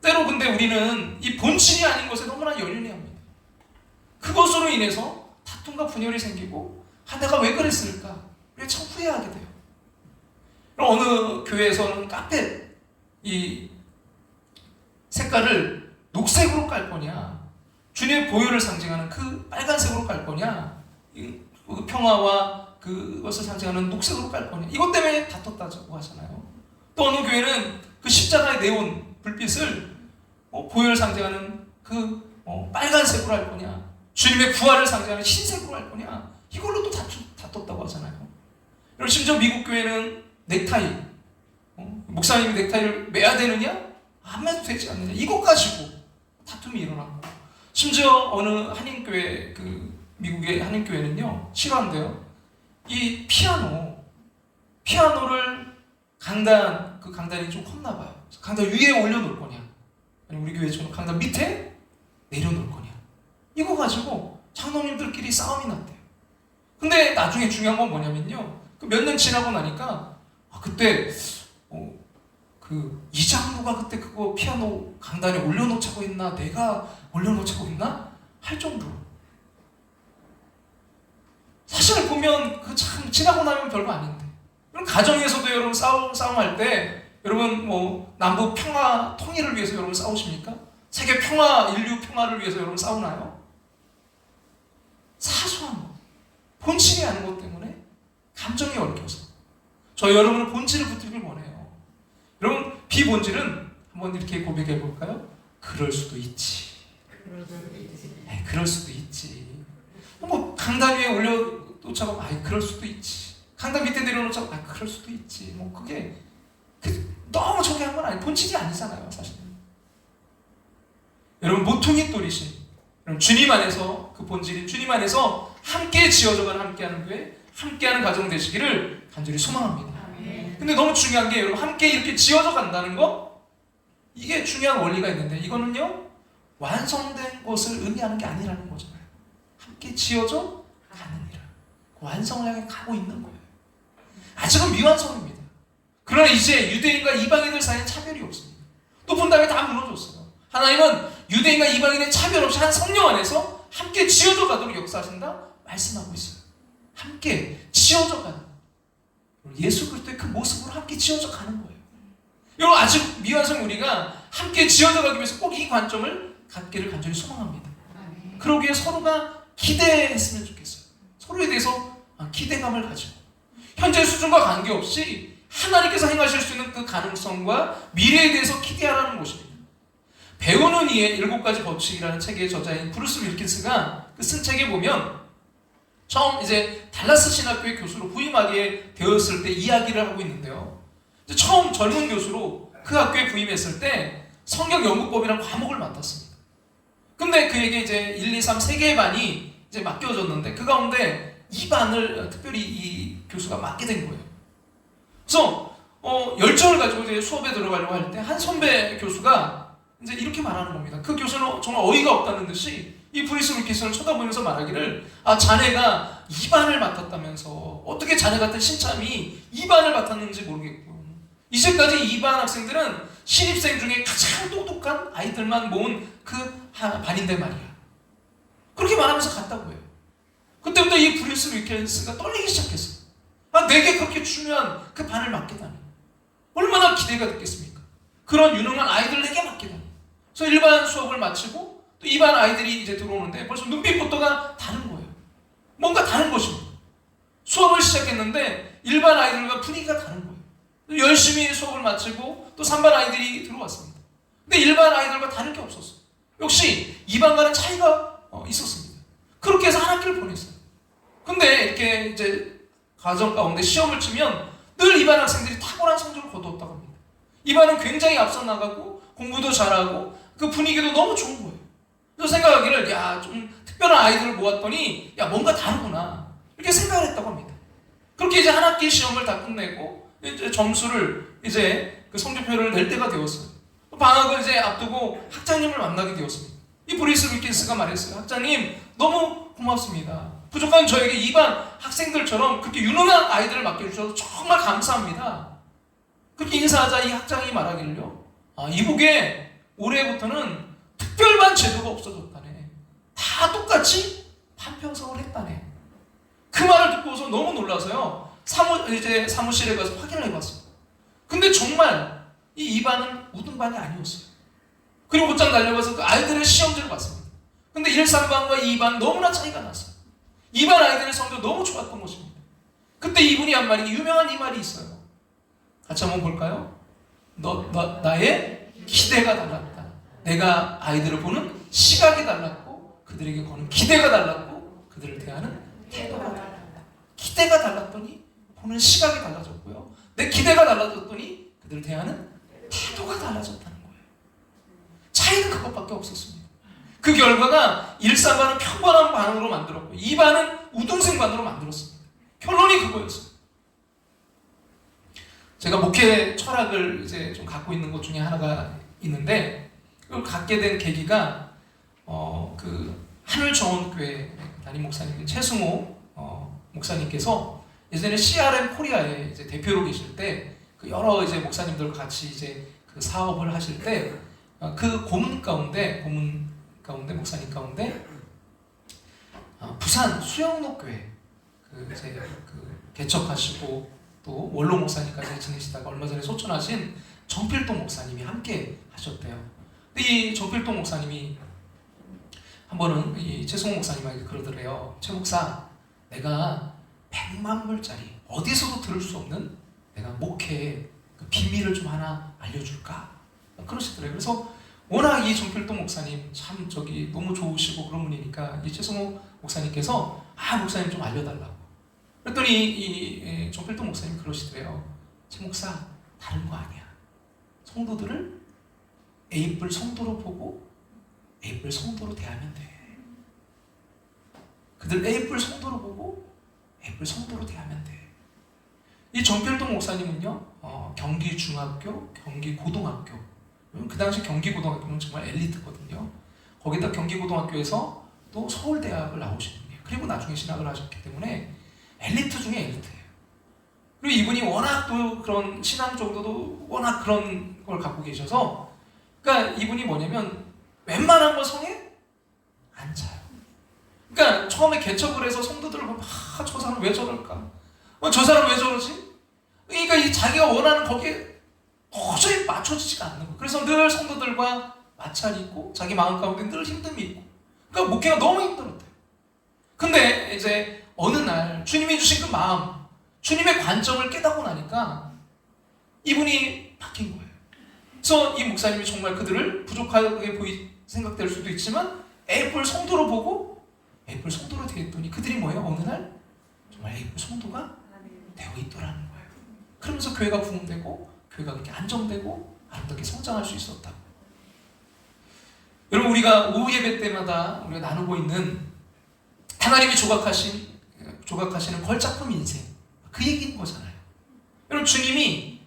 때로 근데 우리는 이 본질이 아닌 것에 너무나 연연해합니다. 그것으로 인해서 다툼과 분열이 생기고 내가 왜 그랬을까? 우리가 참 후회하게 돼요. 어느 교회에서는 카펫 이 색깔을 녹색으로 깔 거냐 주님의 보혈을 상징하는 그 빨간색으로 깔 거냐 그 평화와 그것을 상징하는 녹색으로 깔 거냐 이것 때문에 다퉜다고 하잖아요. 또 어느 교회는 그 십자가의 네온 불빛을 보혈을 상징하는 그 빨간색으로 할 거냐 주님의 부활을 상징하는 흰색으로 할 거냐 이걸로 또 다퉜다고 하잖아요. 여러분 심지어 미국 교회는 넥타이 목사님이 넥타이를 매야 되느냐 안 매도 되지 않느냐 이것 가지고 다툼이 일어나고 심지어 어느 한인교회 미국의 한인교회는요 싫어한대요. 이 피아노를 강단이 좀 컸나 봐요. 강단 위에 올려놓을 거냐, 아니면 우리 교회처럼 강단 밑에 내려놓을 거냐. 이거 가지고 장로님들끼리 싸움이 났대요. 근데 나중에 중요한 건 뭐냐면요. 몇 년 지나고 나니까 그때 이 장로가 그때 그거 피아노 강단에 올려놓자고 했나, 내가 올려놓자고 했나 할 정도로. 사실 보면 참 지나고 나면 별거 아닌데. 여러분 가정에서도 여러분 싸움할 때 여러분 뭐 남북 평화 통일을 위해서 여러분 싸우십니까? 세계 평화, 인류 평화를 위해서 여러분 싸우나요? 사소한 거, 본질이 아닌 것 때문에 감정이 얽혀서 저 여러분은 본질을 붙들길 원해요. 여러분 비본질은 한번 이렇게 고백해 볼까요? 그럴 수도 있지. 그럴 수도 있지. 뭐 강단 위에 올려놓자고 그럴 수도 있지. 강단 밑에 내려놓자고 그럴 수도 있지. 뭐 그게 너무 저게 한 건 아니, 본질이 아니잖아요, 사실은. 여러분 모퉁이 돌이신 여러분 주님 안에서 그 본질인 주님 안에서 함께 지어져가는 함께하는 교회, 함께하는 가정 되시기를 간절히 소망합니다. 근데 너무 중요한 게 여러분 함께 이렇게 지어져 간다는 거, 이게 중요한 원리가 있는데 이거는요 완성된 것을 의미하는 게 아니라는 거잖아요. 함께 지어져 가는 일을 완성을 향해 가고 있는 거예요. 아직은 미완성입니다. 그러나 이제 유대인과 이방인들 사이에 차별이 없습니다. 높은 담이 다 무너졌어요. 하나님은 유대인과 이방인의 차별 없이 한 성령 안에서 함께 지어져 가도록 역사하신다 말씀하고 있어요. 함께 지어져 가는 예수 그리스도의 그 모습으로 함께 지어져 가는 거예요. 여러분 아직 미완성 우리가 함께 지어져 가기 위해서 꼭 이 관점을 갖기를 간절히 소망합니다. 그러기에 서로가 기대했으면 좋겠어요. 서로에 대해서 기대감을 가지고 현재 수준과 관계없이 하나님께서 행하실 수 있는 그 가능성과 미래에 대해서 기대하라는 것입니다. 배우는 이의 7가지 법칙이라는 책의 저자인 브루스 윌킨스가 그 쓴 책에 보면 처음 이제 달라스 신학교의 교수로 부임하게 되었을 때 이야기를 하고 있는데요. 처음 젊은 교수로 그 학교에 부임했을 때 성경 연구법이라는 과목을 맡았습니다. 근데 그에게 이제 1, 2, 3, 3개의 반이 이제 맡겨졌는데 그 가운데 2반을 특별히 이 교수가 맡게 된 거예요. 그래서 열정을 가지고 이제 수업에 들어가려고 할 때 한 선배 교수가 이제 이렇게 말하는 겁니다. 그 교수는 정말 어이가 없다는 듯이 이 브루스 윌킨스를 쳐다보면서 말하기를 자네가 2반을 맡았다면서 어떻게 자네 같은 신참이 2반을 맡았는지 모르겠고 이제까지 2반 학생들은 신입생 중에 가장 똑똑한 아이들만 모은 그 반인데 말이야. 그렇게 말하면서 갔다고 해요. 그때부터 이 브루스 윌킨스가 떨리기 시작했어요. 내게 그렇게 중요한 그 반을 맡게다니 얼마나 기대가 됐겠습니까? 그런 유능한 아이들 내게 맡게다니. 그래서 일반 수업을 마치고 또 2반 아이들이 이제 들어오는데 벌써 눈빛부터가 다른 거예요. 뭔가 다른 것입니다. 수업을 시작했는데 일반 아이들과 분위기가 다른 거예요. 열심히 수업을 마치고 또 3반 아이들이 들어왔습니다. 근데 일반 아이들과 다른 게 없었어요. 역시 2반과는 차이가 있었습니다. 그렇게 해서 한 학기를 보냈어요. 근데 이렇게 이제 과정 가운데 시험을 치면 늘 2반 학생들이 탁월한 성적을 거두었다고 합니다. 2반은 굉장히 앞서 나가고 공부도 잘하고 그 분위기도 너무 좋은 거예요. 그래서 생각하기를 좀 특별한 아이들을 모았더니 뭔가 다르구나 이렇게 생각을 했다고 합니다. 그렇게 이제 한 학기 시험을 다 끝내고 이제 점수를 이제 그 성적표를 낼 때가 되었어요. 방학을 이제 앞두고 학장님을 만나게 되었습니다. 이 브루스 윌킨스가 말했어요. 학장님 너무 고맙습니다. 부족한 저에게 2반 학생들처럼 그렇게 유능한 아이들을 맡겨주셔서 정말 감사합니다. 그렇게 인사하자 이 학장이 말하기를요. 이복에 올해부터는 특별반 제도가 없어졌다네. 다 똑같이 반평성을 했다네. 그 말을 듣고서 너무 놀라서요. 사무실에 가서 확인을 해봤어요. 근데 정말 이 2반은 우등반이 아니었어요. 그리고 곧장 달려가서 그 아이들의 시험지를 봤습니다. 근데 1, 3반과 2반 너무나 차이가 났어요. 2반 아이들의 성적 너무 좋았던 것입니다. 그때 이분이 한 말이 유명한 이 말이 있어요. 같이 한번 볼까요? 나의 기대가 달랐다. 내가 아이들을 보는 시각이 달랐고 그들에게 거는 기대가 달랐고 그들을 대하는 태도가 달랐다. 기대가 달랐더니 보는 시각이 달라졌고요. 내 기대가 달라졌더니 그들을 대하는 태도가 달라졌다는 거예요. 차이는 그것밖에 없었습니다. 그 결과가 1, 3반은 평범한 반으로 만들었고 2반은 우등생 반으로 만들었습니다. 결론이 그거였어요. 제가 목회 철학을 이제 좀 갖고 있는 것 중에 하나가 있는데, 그걸 갖게 된 계기가 그 하늘정원교회 담임 목사님 최승호 목사님께서 예전에 CRM 코리아에 이제 대표로 계실 때 그 여러 이제 목사님들과 같이 이제 그 사업을 하실 때 그 고문 가운데 목사님 가운데 부산 수영록교회 그 이제 그 개척하시고 또 원로 목사님까지 지내시다가 얼마 전에 소천하신 정필동 목사님이 함께 하셨대요. 근데 이 정필동 목사님이 한 번은 이 최승호 목사님에게 그러더래요. 최 목사, 내가 100만 불짜리 어디서도 들을 수 없는 내가 목회의 그 비밀을 좀 하나 알려줄까? 그러시더래요. 그래서 워낙 이 정필동 목사님 참 너무 좋으시고 그런 분이니까 이 최승호 목사님께서 목사님 좀 알려달라고. 그랬더니 이 정필동 목사님 그러시더래요. 최 목사, 다른 거 아니야. 성도들을 A뿔 성도로 보고 A뿔 성도로 대하면 돼. 그들 A뿔 성도로 보고 A뿔 성도로 대하면 돼. 이 정필동 목사님은요, 경기 중학교, 경기 고등학교, 그 당시 경기 고등학교는 정말 엘리트거든요. 거기다 경기 고등학교에서 또 서울대학을 나오신 분이에요. 그리고 나중에 신학을 하셨기 때문에 엘리트 중에 엘리트예요. 그리고 이분이 워낙 또 그런 신앙 정도도 워낙 그런 걸 갖고 계셔서, 그러니까 이분이 뭐냐면 웬만한 거 성에 안 차요. 그러니까 처음에 개척을 해서 성도들을 보면 저 사람 왜 저럴까? 저 사람 왜 저러지? 그러니까 이 자기가 원하는 거기에 도저히 맞춰지지가 않는 거예요. 그래서 늘 성도들과 마찰이 있고 자기 마음 가운데 늘 힘듦이 있고, 그러니까 목회가 너무 힘들었대요. 근데 이제 어느 날 주님이 주신 그 마음, 주님의 관점을 깨닫고 나니까 이분이 바뀐 거예요. 그래서 이 목사님이 정말 그들을 부족하게 생각될 수도 있지만 A뿔 성도로 보고 A뿔 성도로 되었더니 그들이 뭐예요? 어느 날 정말 A뿔 성도가 되어 있더라는 거예요. 그러면서 교회가 부흥되고 교회가 그렇게 안정되고 아름답게 성장할 수 있었다고. 여러분, 우리가 오후 예배 때마다 우리가 나누고 있는 하나님이 조각하시는 걸작품 인생, 그 얘기인 거잖아요. 여러분, 주님이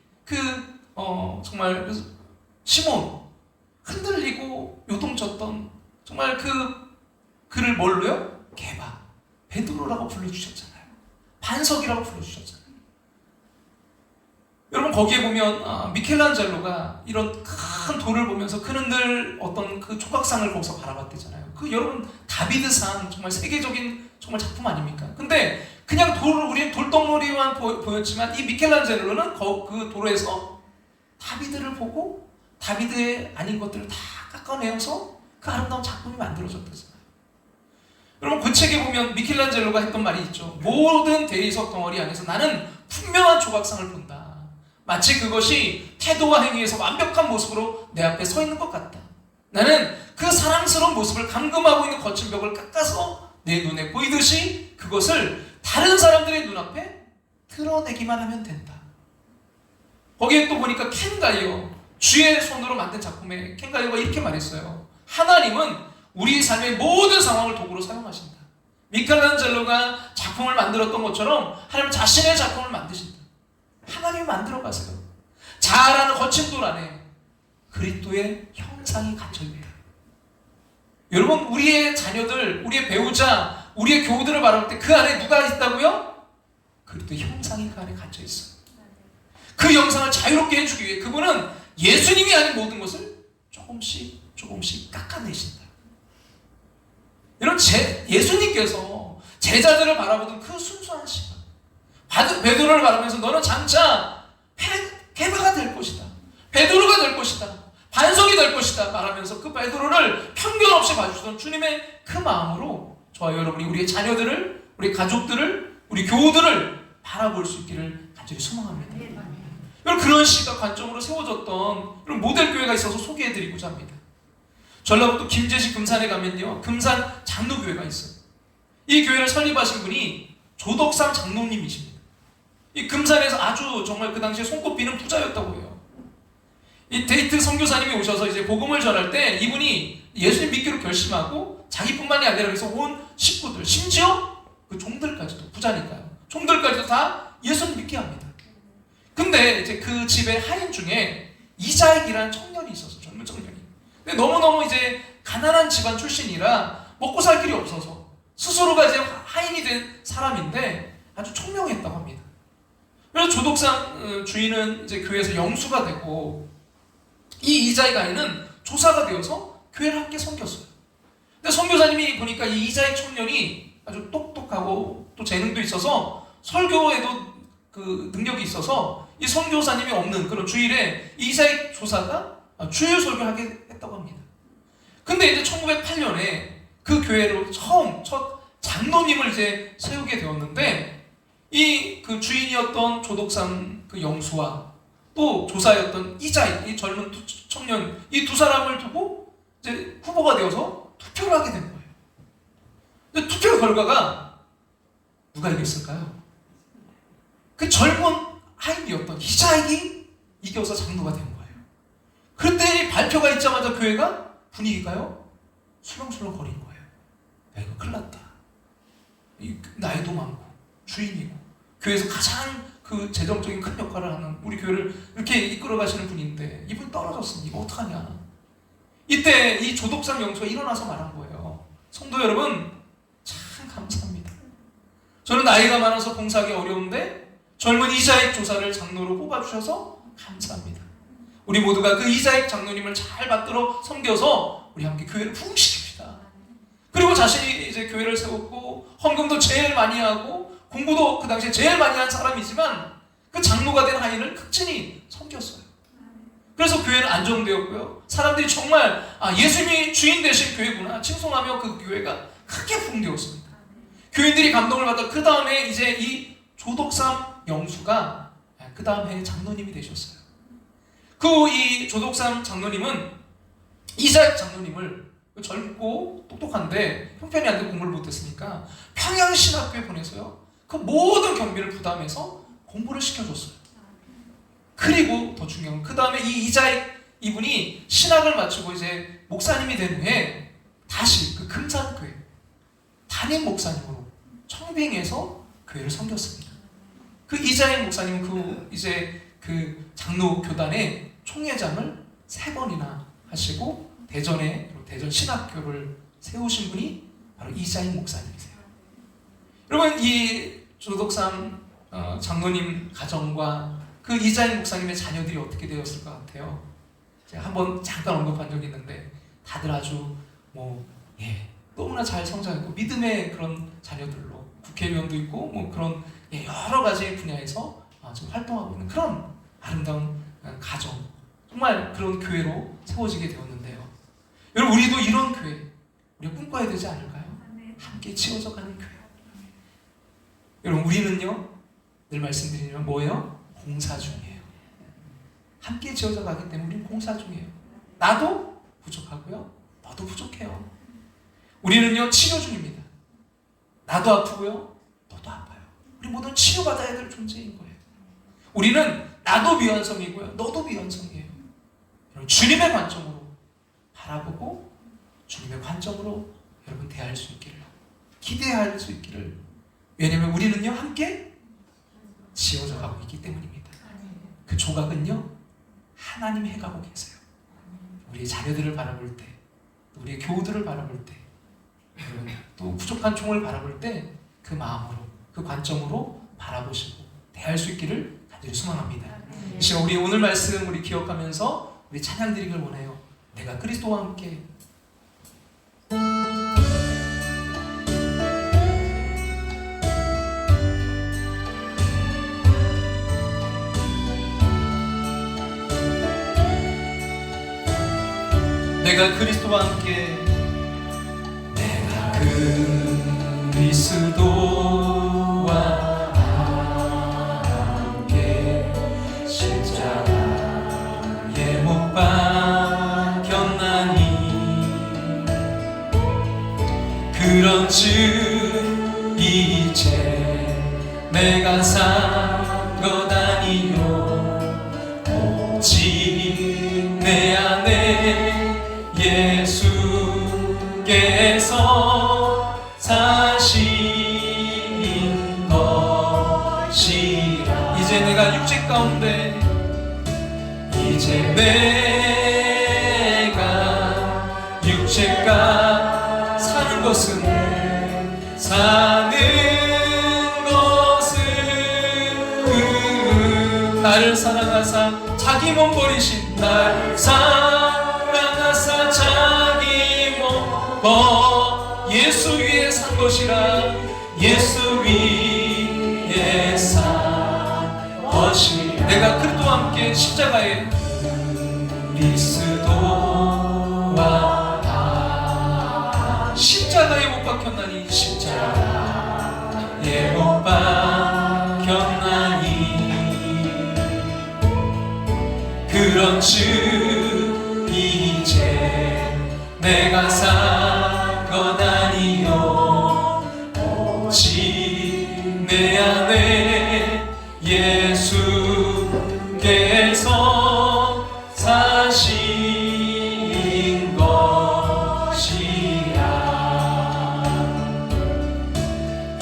정말 시몬 흔들리고 요동쳤던 정말 그를 뭘로요? 게바, 베드로라고 불러주셨잖아요. 반석이라고 불러주셨잖아요. 여러분, 거기에 보면 미켈란젤로가 이런 큰 돌을 보면서 그는 늘 어떤 그 조각상을 거기서 바라봤대잖아요. 여러분, 다비드상 정말 세계적인 정말 작품 아닙니까? 근데 그냥 우리는 돌덩어리만 보였지만 이 미켈란젤로는 그 돌에서 다비드를 보고 다비드의 아닌 것들을 다 깎아내어서 그 아름다운 작품이 만들어졌대잖아요. 여러분, 그 책에 보면 미켈란젤로가 했던 말이 있죠. 모든 대리석 덩어리 안에서 나는 분명한 조각상을 본다. 마치 그것이 태도와 행위에서 완벽한 모습으로 내 앞에 서 있는 것 같다. 나는 그 사랑스러운 모습을 감금하고 있는 거친 벽을 깎아서 내 눈에 보이듯이 그것을 다른 사람들의 눈앞에 드러내기만 하면 된다. 거기에 또 보니까 켄 가이어, 주의 손으로 만든 작품에 켄 가이어가 이렇게 말했어요. 하나님은 우리 삶의 모든 상황을 도구로 사용하신다. 미켈란젤로가 작품을 만들었던 것처럼 하나님 자신의 작품을 만드신다. 하나님이 만들어 가세요. 자라는 거친 돌 안에 그리스도의 형상이 갇혀있다. 여러분, 우리의 자녀들, 우리의 배우자, 우리의 교우들을 바라볼 때 그 안에 누가 있다고요? 그리스도의 형상이 그 안에 갇혀있어요. 그 영상을 자유롭게 해주기 위해 그분은 예수님이 아닌 모든 것을 조금씩 깎아내신다. 여러분, 예수님께서 제자들을 바라보던 그 순수한 시간, 베드로를 바라보면서 너는 장차 게바가 될 것이다, 베드로가 될 것이다, 반석이 될 것이다 말하면서 그 베드로를 편견 없이 봐주시던 주님의 그 마음으로 저와 여러분이 우리의 자녀들을, 우리 가족들을, 우리 교우들을 바라볼 수 있기를 간절히 소망합니다. 여러분, 그런 시각 관점으로 세워졌던 이런 모델 교회가 있어서 소개해드리고자 합니다. 전라북도 김제시 금산에 가면요, 금산 장로교회가 있어요. 이 교회를 설립하신 분이 조덕상 장로님이십니다. 이 금산에서 아주 정말 그 당시에 손꼽히는 부자였다고 해요. 이 데이트 선교사님이 오셔서 이제 복음을 전할 때 이분이 예수님 믿기로 결심하고 자기뿐만이 아니라 그래서 온 식구들, 심지어 그 종들까지도, 부자니까요, 종들까지도 다 예수님 믿게 합니다. 근데 이제 그 집의 하인 중에 이자익이라는 청년이 있었어. 젊은 청년이. 근데 너무너무 이제 가난한 집안 출신이라 먹고 살 길이 없어서 스스로가 이제 하인이 된 사람인데 아주 총명했다고 합니다. 그래서 조독상 주인은 이제 교회에서 영수가 되고 이 이자익 아이는 조사가 되어서 교회를 함께 섬겼어요. 근데 선교사님이 보니까 이 이자익 청년이 아주 똑똑하고 또 재능도 있어서 설교에도 그 능력이 있어서 이 선교사님이 없는 그런 주일에 이 이자익 조사가 주일 설교를 하게 했다고 합니다. 근데 이제 1908년에 그 교회로 첫 장로님을 이제 세우게 되었는데 이 그 주인이었던 조독상 그 영수와 또 조사였던 이자익 이 젊은 청년 이 두 사람을 두고 이제 후보가 되어서 투표를 하게 된 거예요. 근데 투표 결과가 누가 이겼을까요? 그 젊은 하인이었던 이자익이 이겨서 장로가 된 거예요. 그때 이 발표가 있자마자 교회가 분위기가요 술렁술렁 거린 거예요. 야, 이거 큰일 났다. 나이도 많고 주인이고 교회에서 가장 그 재정적인 큰 역할을 하는 우리 교회를 이렇게 이끌어 가시는 분인데 이분 떨어졌으니 이거 어떡하냐. 이때 이 조독상 영수가 일어나서 말한 거예요. 성도 여러분, 참 감사합니다. 저는 나이가 많아서 봉사하기 어려운데 젊은 이자익 조사를 장로로 뽑아주셔서 감사합니다. 우리 모두가 그 이자익 장로님을 잘 받들어 섬겨서 우리 함께 교회를 부흥시킵시다. 그리고 자신이 이제 교회를 세웠고 헌금도 제일 많이 하고 공부도 그 당시에 제일 많이 한 사람이지만 그 장로가 된 하인을 극진히 섬겼어요. 그래서 교회는 안정되었고요. 사람들이 정말 예수님이 주인 되신 교회구나 칭송하며 그 교회가 크게 부흥되었습니다. 교인들이 감동을 받아 그 다음에 이제 이 조독삼 영수가 그 다음 해에 장로님이 되셨어요. 그 이 조독삼 장로님은 이자익 장로님을 젊고 똑똑한데 형편이 안 되고 공부를 못했으니까 평양신학교에 보내서요 그 모든 경비를 부담해서 공부를 시켜줬어요. 그리고 더 중요한 건 그 다음에 이 이자익 이분이 신학을 마치고 이제 목사님이 된 후에 다시 그 금산교회 담임 목사님으로 청빙해서 교회를 섬겼습니다. 그 이자익 목사님은 그 장로 교단의 총회장을 3번이나 하시고 대전 신학교를 세우신 분이 바로 이자익 목사님이세요. 여러분 이 조독삼 장로님 가정과 그 이자익 목사님의 자녀들이 어떻게 되었을 것 같아요? 제가 한번 잠깐 언급한 적이 있는데 다들 아주 너무나 잘 성장했고 믿음의 그런 자녀들로 국회의원도 있고 그런 여러 가지 분야에서 지금 활동하고 있는 그런 아름다운 가정 정말 그런 교회로 세워지게 되었는데요. 여러분 우리도 이런 교회 우리가 꿈꿔야 되지 않을까요? 함께 지어져 가는 교회. 여러분 우리는요 늘 말씀드리지만 뭐예요? 공사 중이에요. 함께 지어져 가기 때문에 우리는 공사 중이에요. 나도 부족하고요 너도 부족해요. 우리는요 치료 중입니다. 나도 아프고요 너도 아파요. 우리 모두 치료받아야 될 존재인 거예요. 우리는 나도 미완성이고요 너도 미완성이에요. 여러분 주님의 관점으로 바라보고 주님의 관점으로 여러분 대할 수 있기를 기대할 수 있기를. 왜냐하면 우리는요 함께 지어져 가고 있기 때문입니다. 그 조각은요 하나님이 해가고 계세요. 우리의 자녀들을 바라볼 때 우리의 교우들을 바라볼 때 여러분 또 부족한 종을 바라볼 때 그 마음으로 그 관점으로 바라보시고 대할 수 있기를 간절히 소망합니다. 이 시간 우리 오늘 말씀 우리 기억하면서 우리 찬양 드리길 원해요. 내가 그리스도와 함께. 내가 그리스도와 함께. 내가 그리스도와 함께 십자가에 못 박혔나니 그런즉 이제 내가 산 것 아니요 오직 내 안에 예수께서 사시니 가운데 이제 내가 육체가 사는 것은 나를 사랑하사 자기 몸 버리신 날 사랑하사 자기 몸 예수 위에 산 것이라 예수 위에 산 것이 내가 그리스도와 함께 십자가에 그리스도와 십자가에 못 박혔나니 십자가에 못 박혔나니 그런즉 이제 내가 산 것 아니요 오직 내 안에 예수께서 사신 것이야.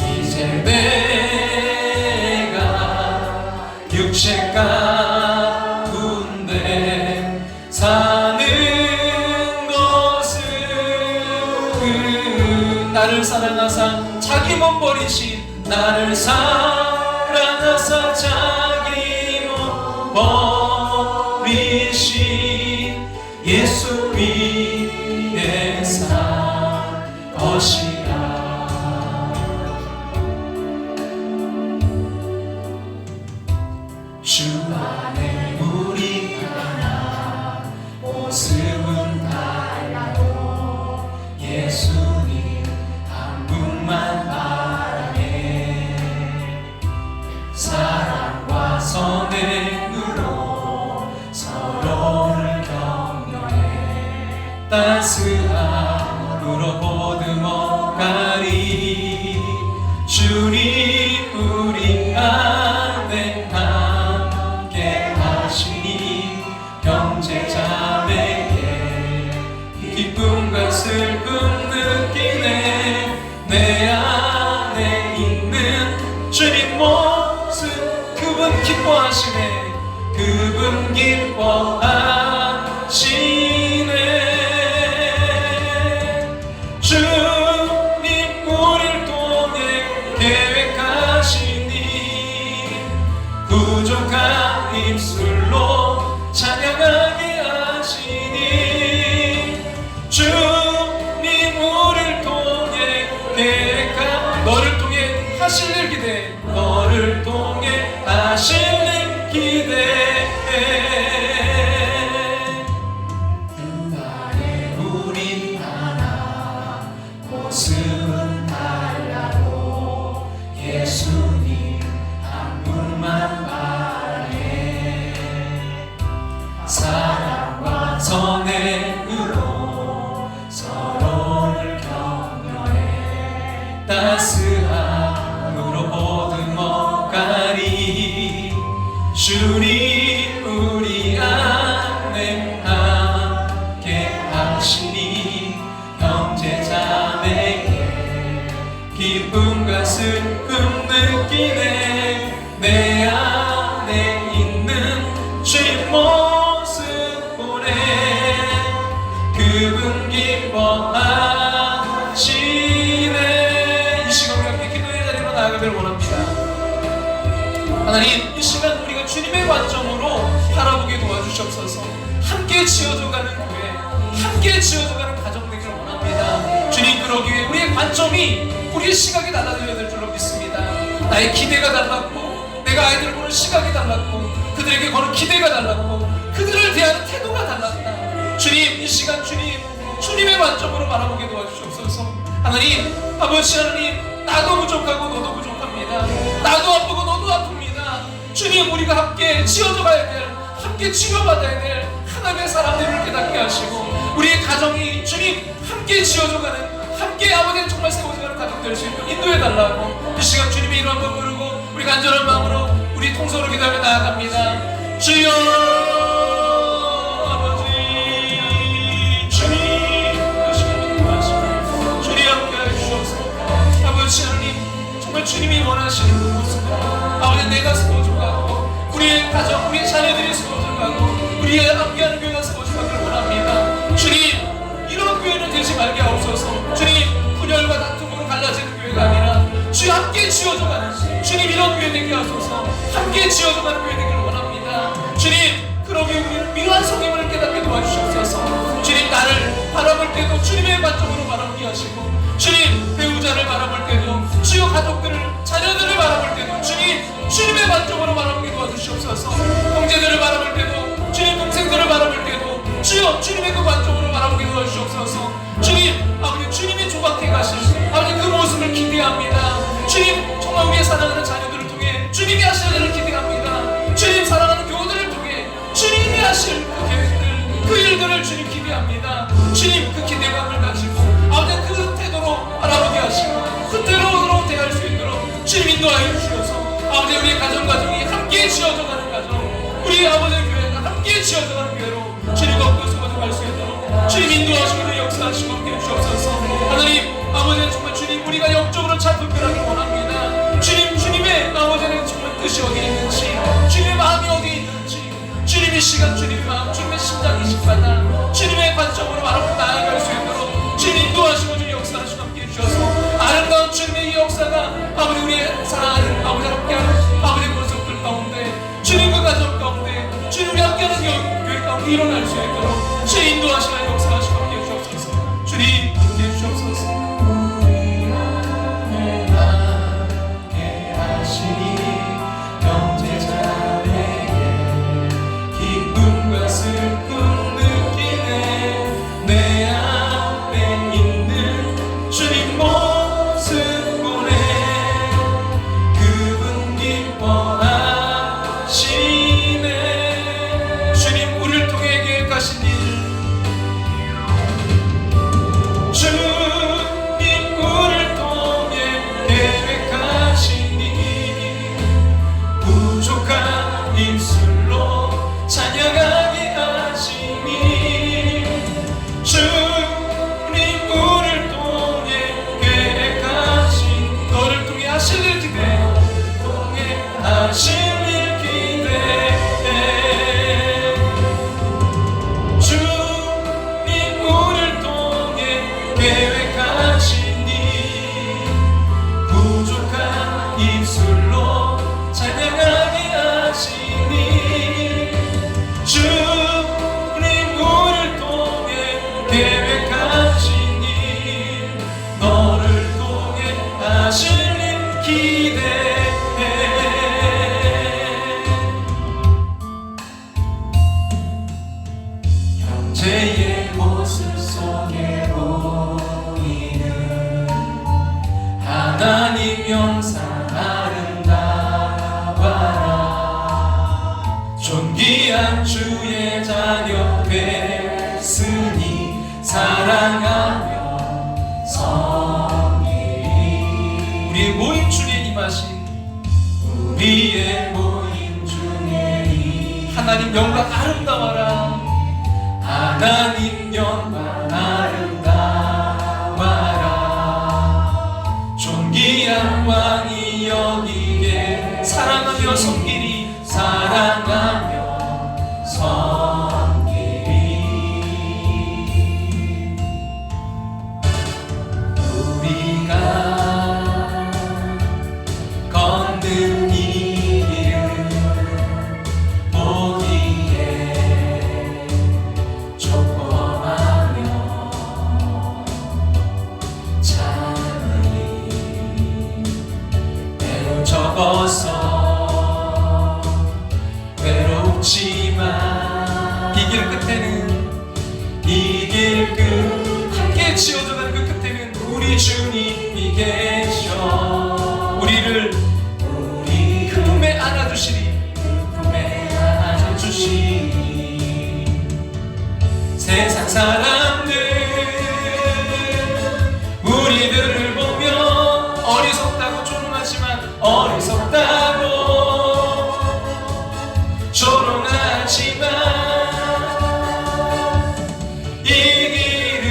이제 내가 육체 가운데 사는 것은 나를 사랑하사 자기 몸 버리신 나를 사랑하사 자기 몸 버리신 예수 위에 산 것이라. 주 안에 우리 하나 모습은 달라도 예수님 한 분만 바라네. 사랑과 선행으로 서로를 격려해 따스함으로 보듬어가리. 주님 우리 안에 함께 하시니 형제자매의 기쁨과 슬픔 느끼네. 내 안에 있는 주님 모습 그분 기뻐하시네. 그분 기뻐하시네. 주님 우릴 통해 계획하시니 부족한 입술로 찬양하게 하시니. 주님 우릴 통해 너를 통해 하실 일 기대. 너를 통해 하실 일 기대해. 그 안에 우린 하나 모습은 달라도 예수님 한 분만 바라네. 사랑과 선행으로 서로를 격려해 따스함으로 보듬어가리. 주님 우리 안에 함께 하시니 형제자매의 기쁨과 슬픔 느끼네. 내 안에 있는 주님 모습 보네. 그분 기뻐하시네. 이 시간 우리 함께 기도의 자리로 나아가길 원합니다. 하나님, 이 시간 우리가 주님의 관점으로 바라보게 도와주시옵소서. 함께 지어져가는 교회, 함께 지어져가는 가정 되기를 원합니다. 주님, 그러기 위해 우리의 관점이 우리의 시각이 달라져야 될 줄로 믿습니다. 나의 기대가 달랐고, 내가 아이들을 보는 시각이 달랐고, 그들에게 거는 기대가 달랐고, 그들을 대하는 태도가 달랐다. 주님, 이 시간 주님의 관점으로 바라보게 도와주시옵소서. 하나님, 아버지 하나님, 나도 부족하고 너도 부족합니다. 나도 아프고 너도 아픕니다. 주님, 우리가 함께 지어져 가야 될, 함께 치료받아야 될 하나님의 사람들을 깨닫게 하시고, 우리의 가정이 주님 함께 지어져가는, 함께 아버지는 정말 세워져가는 가족 될 수 있도록 인도해달라고 이 시간 주님의 이름 한번 부르고 우리 간절한 마음으로 우리 통성으로 기도하며 나아갑니다. 주여 아버지, 주님 이 시간 기도하시고 주님 함께하여 주옵소서. 아버지 하나님, 정말 주님이 원하시는 그 모습, 아버지 내 가슴 부족하고 우리의 우리의 가정, 우리의 자녀들이 세워져가고 우리의 함께하는 교회가 세워져가기를 원합니다. 주님, 이런 교회는 되지 말게 하옵소서. 주님, 분열과 다툼으로 갈라지는 교회가 아니라 주님 함께 지어져가는, 주님 이런 교회 되게 하소서. 함께 지어져가는 교회 되기를 원합니다. 주님, 그러기 우리는 필요한 성임을 깨닫게 도와주시옵소서. 주님, 나를 바라볼 때도 주님의 관점으로 바라보게 하시고, 주님, 배우자를 바라볼 때도, 주여 가족들을, 자녀들을 바라볼 때도 주님, 주님의 관점으로 바라보게 도와주시옵소서. 형제들을 바라볼 때도, 주님 동생들을 바라볼 때도 주여 주님의 그 관점으로 바라보게 도와주시옵소서. 주님, 아버지 주님이 조각해 가실 아버지 그 모습을 기대합니다. 주님, 정말 우리의 사랑하는 자녀들을 통해 주님이 하실 일을 기대합니다. 주님, 사랑하는 교우들을 통해 주님이 하실 그 계획들, 그 일들을 주님 기대합니다. 주님, 그 기대감을 가지고 아버지 그 태도로 바라보게 하시고 그 태도로 대할 수 있도록 주님 인도하여 주시옵소서. 아버지, 우리의 가정이 함께 지어져가는 가정, 우리 아버지의 교회가 함께 지어져가는 교회로 주님 걷고 세워져갈 수 있도록 주님 인도하시고 역사하시고 함께 해주시옵소서. 하나님, 아버지는 정말 주님, 우리가 영적으로 참 분별하길 원합니다. 주님, 주님의 아버지는 정말 뜻이 어디 있는지, 주님의 마음이 어디 있는지, 주님의 시간, 주님의 마음, 주님의 심장이십니다. 주님의 관점으로 바라보고 나아갈 수 있도록 주님 인도하시고 주님 역사하시고 함께 해주셔서 아름다운 주님의 이 역사가 아버지 우리의 사랑하는 아버지 함께하는 아버지 모습들 가운데, 주님 그 가정 가운데, 주님 우리 함께하는 교회 가운데 일어날 수 있도록 주님 인도하시고 역사하시고 함께 해주옵소서. 주님 함께 해주옵소서. 함께 하시니 형제자매의 기쁨과 슬픔 느끼네. 내 앞에 있는 주님 모습 보네. 그분 기뻐하시네. 주님, 우리를 통해 계획하신 일, 주님 우리를 통해 계획하신 일, 부족한 입술로 찬양하게 하시니, 주님 우리를 통해 계획하신, 너를 통해 하실 일 기대, 통해 하실 일 기대. 주님 우리를 통해 계획하시니, 부족한 입술로 찬양하게 하시니, 주님 우리를 통해 계획하시니, 너를 통해 하실 일 기대해. 형제의 모습 속에 보이는 하나님 영상 아름다워라. 존귀한 주의 자녀 됐으니 사랑하며 섬기리. 우리의 모임 중에 임하신, 우리의 모임 중에 하나님 영광 아름다워라. 하나님 영광 아름다워라. 존귀한 왕이 여기에 사랑하며 섬기리. 사랑하며 섬기리. 우리가 걷는 이 길을 보기에 조금하며 찬이 때로 적어서 외롭지만 이 길 끝에는, 이 길 끝 함께 지어져가는 그 끝에는 우리 주님이 계셔. 우리를 우리 그 품에 안아주시리. 그 품에 안아주시리. 세상 사람들 우리들을 보며 어리석다고 조롱하지만, 어리석다고 조롱하지만 이 길을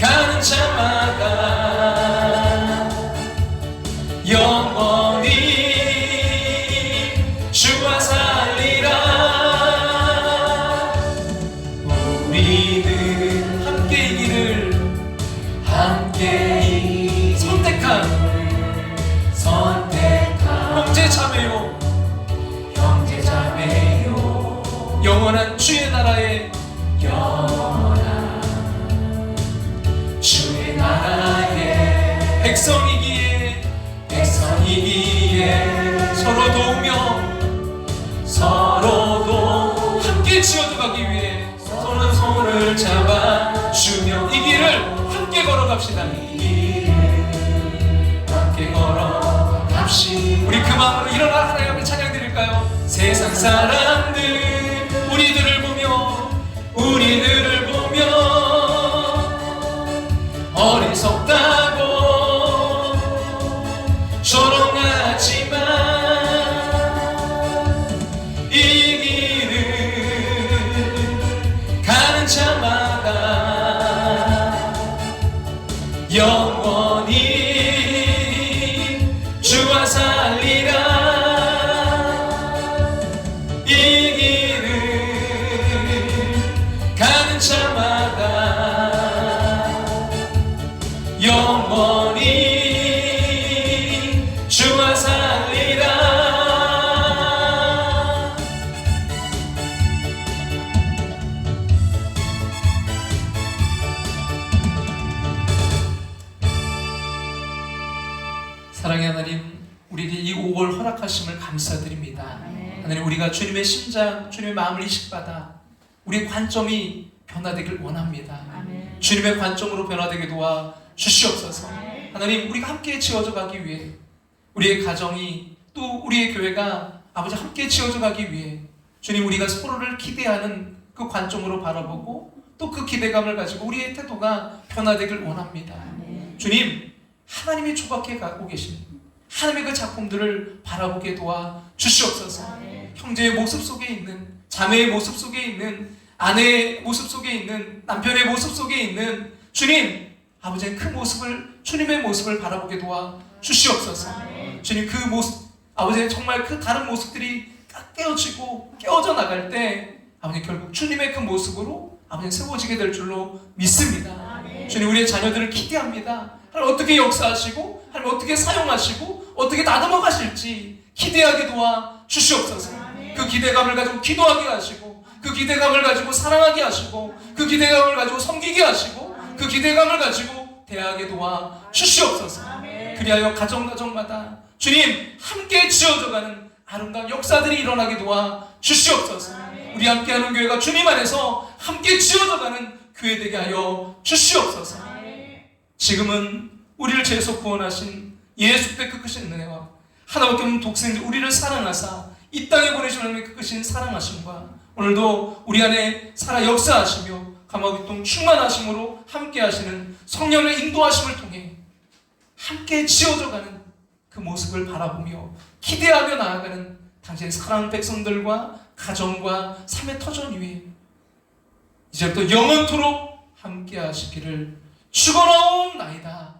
가는 자마다 영원히 영원한 주의 나라에 영원한 주의 나라에 백성이기에 서로 도우며 서로도 함께 지어져 가기 위해 손은 손을 잡아주며 이 길을 함께 걸어갑시다. 이 길을 함께 걸어갑시다. 우리 그 마음으로 일어나 하나님 앞에 찬양 드릴까요? 세상 사람들 우리들을 보며 어리석다고 조롱하지만 이 길을 가는 자마다 영원히 주와 살리라. 이 길을 가는 자마다 영원히 주와 살리라. 사랑의 하나님, 우리에게 이 5월 허락하심을 감사드립니다. 하나님, 우리가 주님의 심장, 주님의 마음을 이식받아 우리의 관점이 변화되길 원합니다. 주님의 관점으로 변화되게 도와 주시옵소서. 하나님, 우리가 함께 지어져 가기 위해 우리의 가정이 또 우리의 교회가 아버지 함께 지어져 가기 위해 주님, 우리가 서로를 기대하는 그 관점으로 바라보고 또 그 기대감을 가지고 우리의 태도가 변화되길 원합니다. 주님, 하나님이 조각해 가고 계신 하나님의 그 작품들을 바라보게 도와 주시옵소서. 형제의 모습 속에 있는, 자매의 모습 속에 있는, 아내의 모습 속에 있는, 남편의 모습 속에 있는 주님, 아버지의 그 모습을, 주님의 모습을 바라보게 도와 주시옵소서. 주님, 그 모습, 아버지의 정말 그 다른 모습들이 깨어지고 깨어져 나갈 때 아버지 결국 주님의 그 모습으로 아버지 세워지게 될 줄로 믿습니다. 주님, 우리의 자녀들을 기대합니다. 하나님 어떻게 역사하시고 하나님 어떻게 사용하시고 어떻게 다듬어 가실지 기대하게 도와 주시옵소서. 그 기대감을 가지고 기도하게 하시고 그 기대감을 가지고 사랑하게 하시고 그 기대감을 가지고 섬기게 하시고 그 기대감을 가지고 대하게 도와 주시옵소서. 그리하여 가정마다 주님 함께 지어져가는 아름다운 역사들이 일어나게 도와 주시옵소서. 우리 함께하는 교회가 주님 안에서 함께 지어져가는 교회 되게 하여 주시옵소서. 지금은 우리를 죄에서 구원하신 예수의 그 크신 은혜와 하나밖에 없는 독생자 우리를 사랑하사 이 땅에 보내신 하나님의 그 크신 사랑하심과 오늘도 우리 안에 살아 역사하시며 감화기통 충만하심으로 함께 하시는 성령의 인도하심을 통해 함께 지어져가는 그 모습을 바라보며 기대하며 나아가는 당신의 사랑하는 백성들과 가정과 삶의 터전 위에 이제부터 영원토록 함께 하시기를 축원하옵나이다.